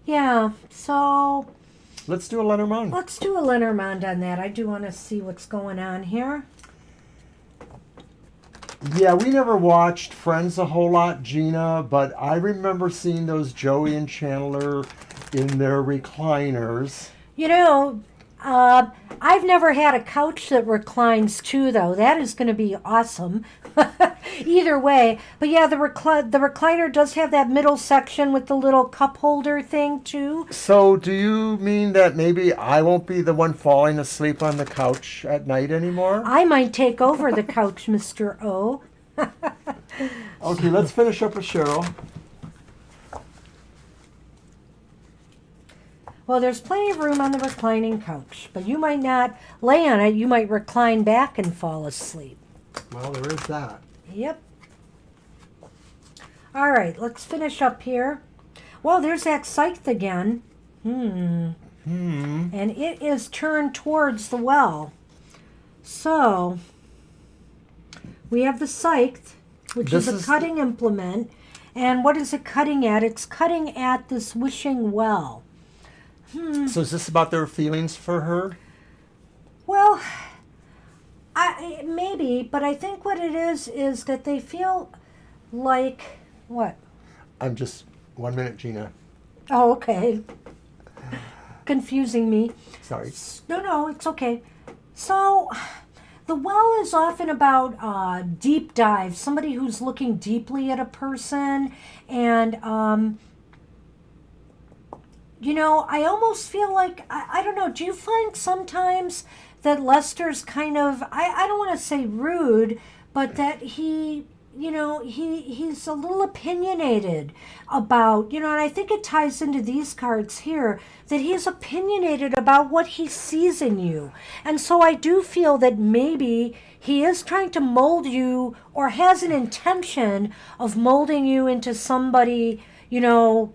Yeah, so Let's do a Lenormand. let's do a Lenormand on that. I do want to see what's going on here. Yeah, we never watched Friends a whole lot, Gina, but I remember seeing those Joey and Chandler in their recliners. I've never had a couch that reclines too, though. That is going to be awesome. Either way. But yeah, the recliner does have that middle section with the little cup holder thing too. So do you mean that maybe I won't be the one falling asleep on the couch at night anymore? I might take over the couch, Mr. O. Okay, let's finish up with Cheryl. Well, there's plenty of room on the reclining couch, but you might not lay on it. You might recline back and fall asleep. Well, there is that. Yep. All right, let's finish up here. Well, there's that scythe again. And it is turned towards the well. So, we have the scythe, which is a cutting implement. And what is it cutting at? It's cutting at this wishing well. So is this about their feelings for her? Well, maybe, but I think what it is that they feel like, what? I'm just, 1 minute, Gina. Oh, okay. Confusing me. Sorry. No, it's okay. So, the well is often about deep dive, somebody who's looking deeply at a person, and I almost feel like, I don't know, do you find sometimes that Lester's kind of, I don't want to say rude, but that he, he's a little opinionated about, and I think it ties into these cards here, that he's opinionated about what he sees in you. And so I do feel that maybe he is trying to mold you, or has an intention of molding you into somebody, into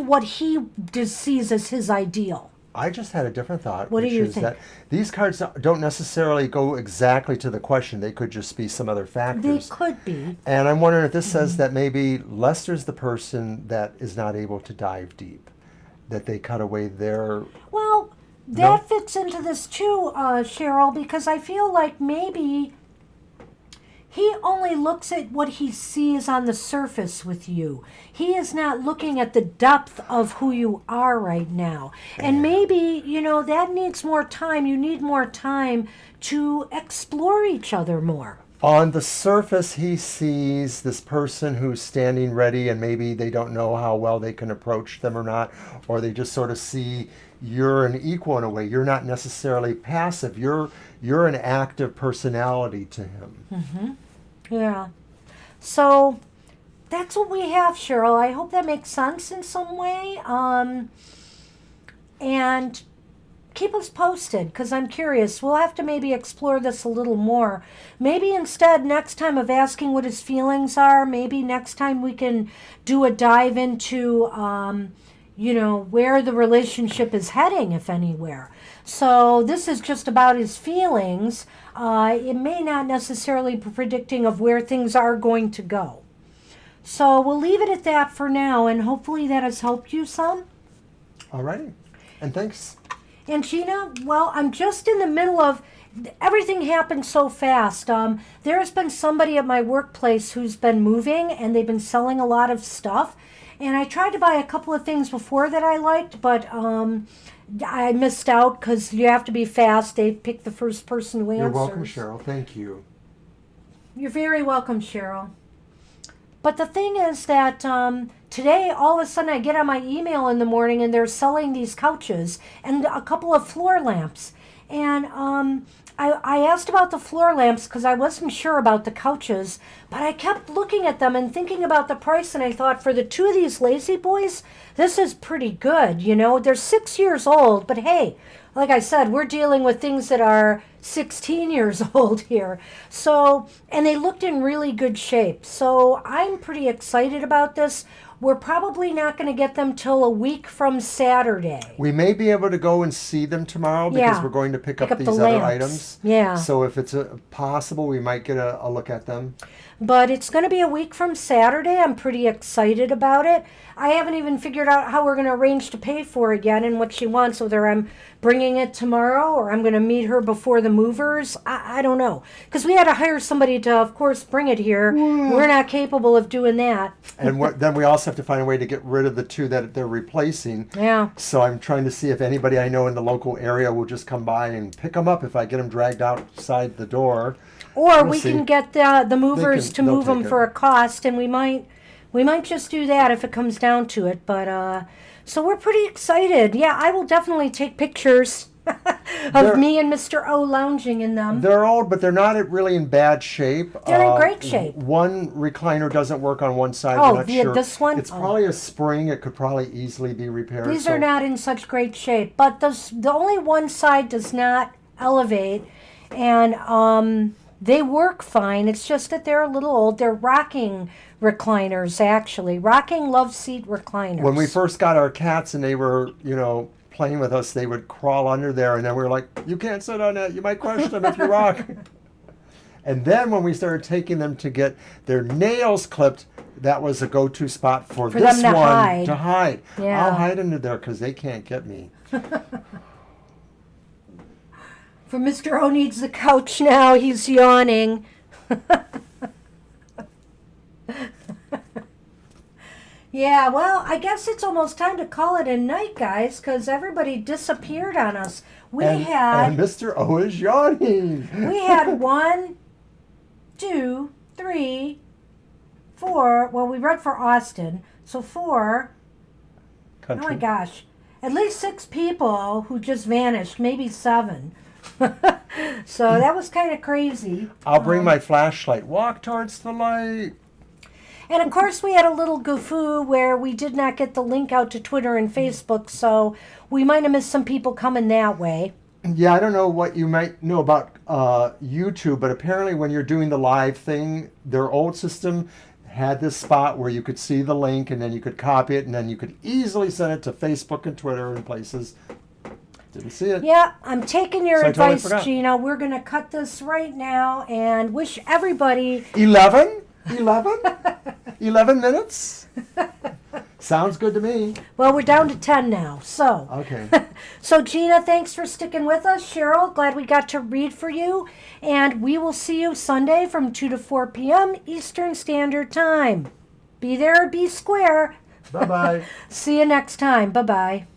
what he sees as his ideal. I just had a different thought. What do you is think? That these cards don't necessarily go exactly to the question. They could just be some other factors. They could be. And I'm wondering if this says that maybe Lester's the person that is not able to dive deep, that they cut away their... Well, that fits into this too, Cheryl, because I feel like maybe he only looks at what he sees on the surface with you. He is not looking at the depth of who you are right now. And maybe, that needs more time. You need more time to explore each other more. On the surface, he sees this person who's standing ready, and maybe they don't know how well they can approach them or not, or they just sort of see you're an equal in a way. You're not necessarily passive. You're an active personality to him. Mm-hmm. Yeah. So that's what we have, Cheryl. I hope that makes sense in some way. And keep us posted, because I'm curious. We'll have to maybe explore this a little more. Maybe instead, next time of asking what his feelings are, maybe next time we can do a dive into, where the relationship is heading, if anywhere. So this is just about his feelings. It may not necessarily be predicting of where things are going to go. So we'll leave it at that for now, and hopefully that has helped you some. All righty. And thanks. And Gina, well, I'm just in the middle of, everything happened so fast. There has been somebody at my workplace who's been moving, and they've been selling a lot of stuff. And I tried to buy a couple of things before that I liked, but I missed out because you have to be fast. They pick the first person who answers. You're welcome, Cheryl. Thank you. You're very welcome, Cheryl. But the thing is that today, all of a sudden, I get on my email in the morning, and they're selling these couches and a couple of floor lamps. And I asked about the floor lamps because I wasn't sure about the couches, but I kept looking at them and thinking about the price, and I thought, for the two of these lazy boys, this is pretty good. They're 6 years old, but hey, like I said, we're dealing with things that are 16 years old here. So, and they looked in really good shape. So I'm pretty excited about this. We're probably not going to get them till a week from Saturday. We may be able to go and see them tomorrow because we're going to pick up these other items. Yeah. So if it's possible, we might get a look at them. But it's going to be a week from Saturday. I'm pretty excited about it. I haven't even figured out how we're going to arrange to pay for it yet and what she wants, whether I'm bringing it tomorrow or I'm going to meet her before the movers. I don't know. Because we had to hire somebody to, of course, bring it here. We're not capable of doing that. And then we also have to find a way to get rid of the two that they're replacing. Yeah. So I'm trying to see if anybody I know in the local area will just come by and pick them up if I get them dragged outside the door. Or we can get the movers to move them take for it. a cost, and we might just do that if it comes down to it. But so we're pretty excited. Yeah, I will definitely take pictures of me and Mr. O lounging in them. They're old, but they're not really in bad shape. They're in great shape. One recliner doesn't work on one side. Oh, I'm not sure. this one? It's probably a spring. It could probably easily be repaired. These are not in such great shape, but the only one side does not elevate, and they work fine. It's just that they're a little old. They're rocking recliners, actually. Rocking love seat recliners. When we first got our cats and they were, playing with us, they would crawl under there, and then we were like, you can't sit on that. You might crush them if you rock. And then when we started taking them to get their nails clipped, that was a go-to spot for this them to one hide. to hide. Yeah. I'll hide under there because they can't get me. For Mr. O needs the couch now. He's yawning. Yeah, well, I guess it's almost time to call it a night, guys, because everybody disappeared on us. And Mr. O is yawning. We had 1, 2, 3, 4. Well, we read for Austin, so 4. Country. Oh my gosh. at least 6 people who just vanished, maybe 7. So that was kind of crazy. I'll bring my flashlight. Walk towards the light. And of course, we had a little gafoo where we did not get the link out to Twitter and Facebook, so we might have missed some people coming that way. Yeah, I don't know what you might know about YouTube, but apparently when you're doing the live thing, their old system had this spot where you could see the link and then you could copy it and then you could easily send it to Facebook and Twitter and places. Didn't see it. Yeah, I'm taking your So I totally advice, forgot. Gina. We're going to cut this right now and wish everybody... 11? 11 minutes? Sounds good to me. Well, we're down to 10 now, so... Okay. So, Gina, thanks for sticking with us. Cheryl, glad we got to read for you. And we will see you Sunday from 2 to 4 p.m. Eastern Standard Time. Be there or be square. Bye-bye. See you next time. Bye-bye.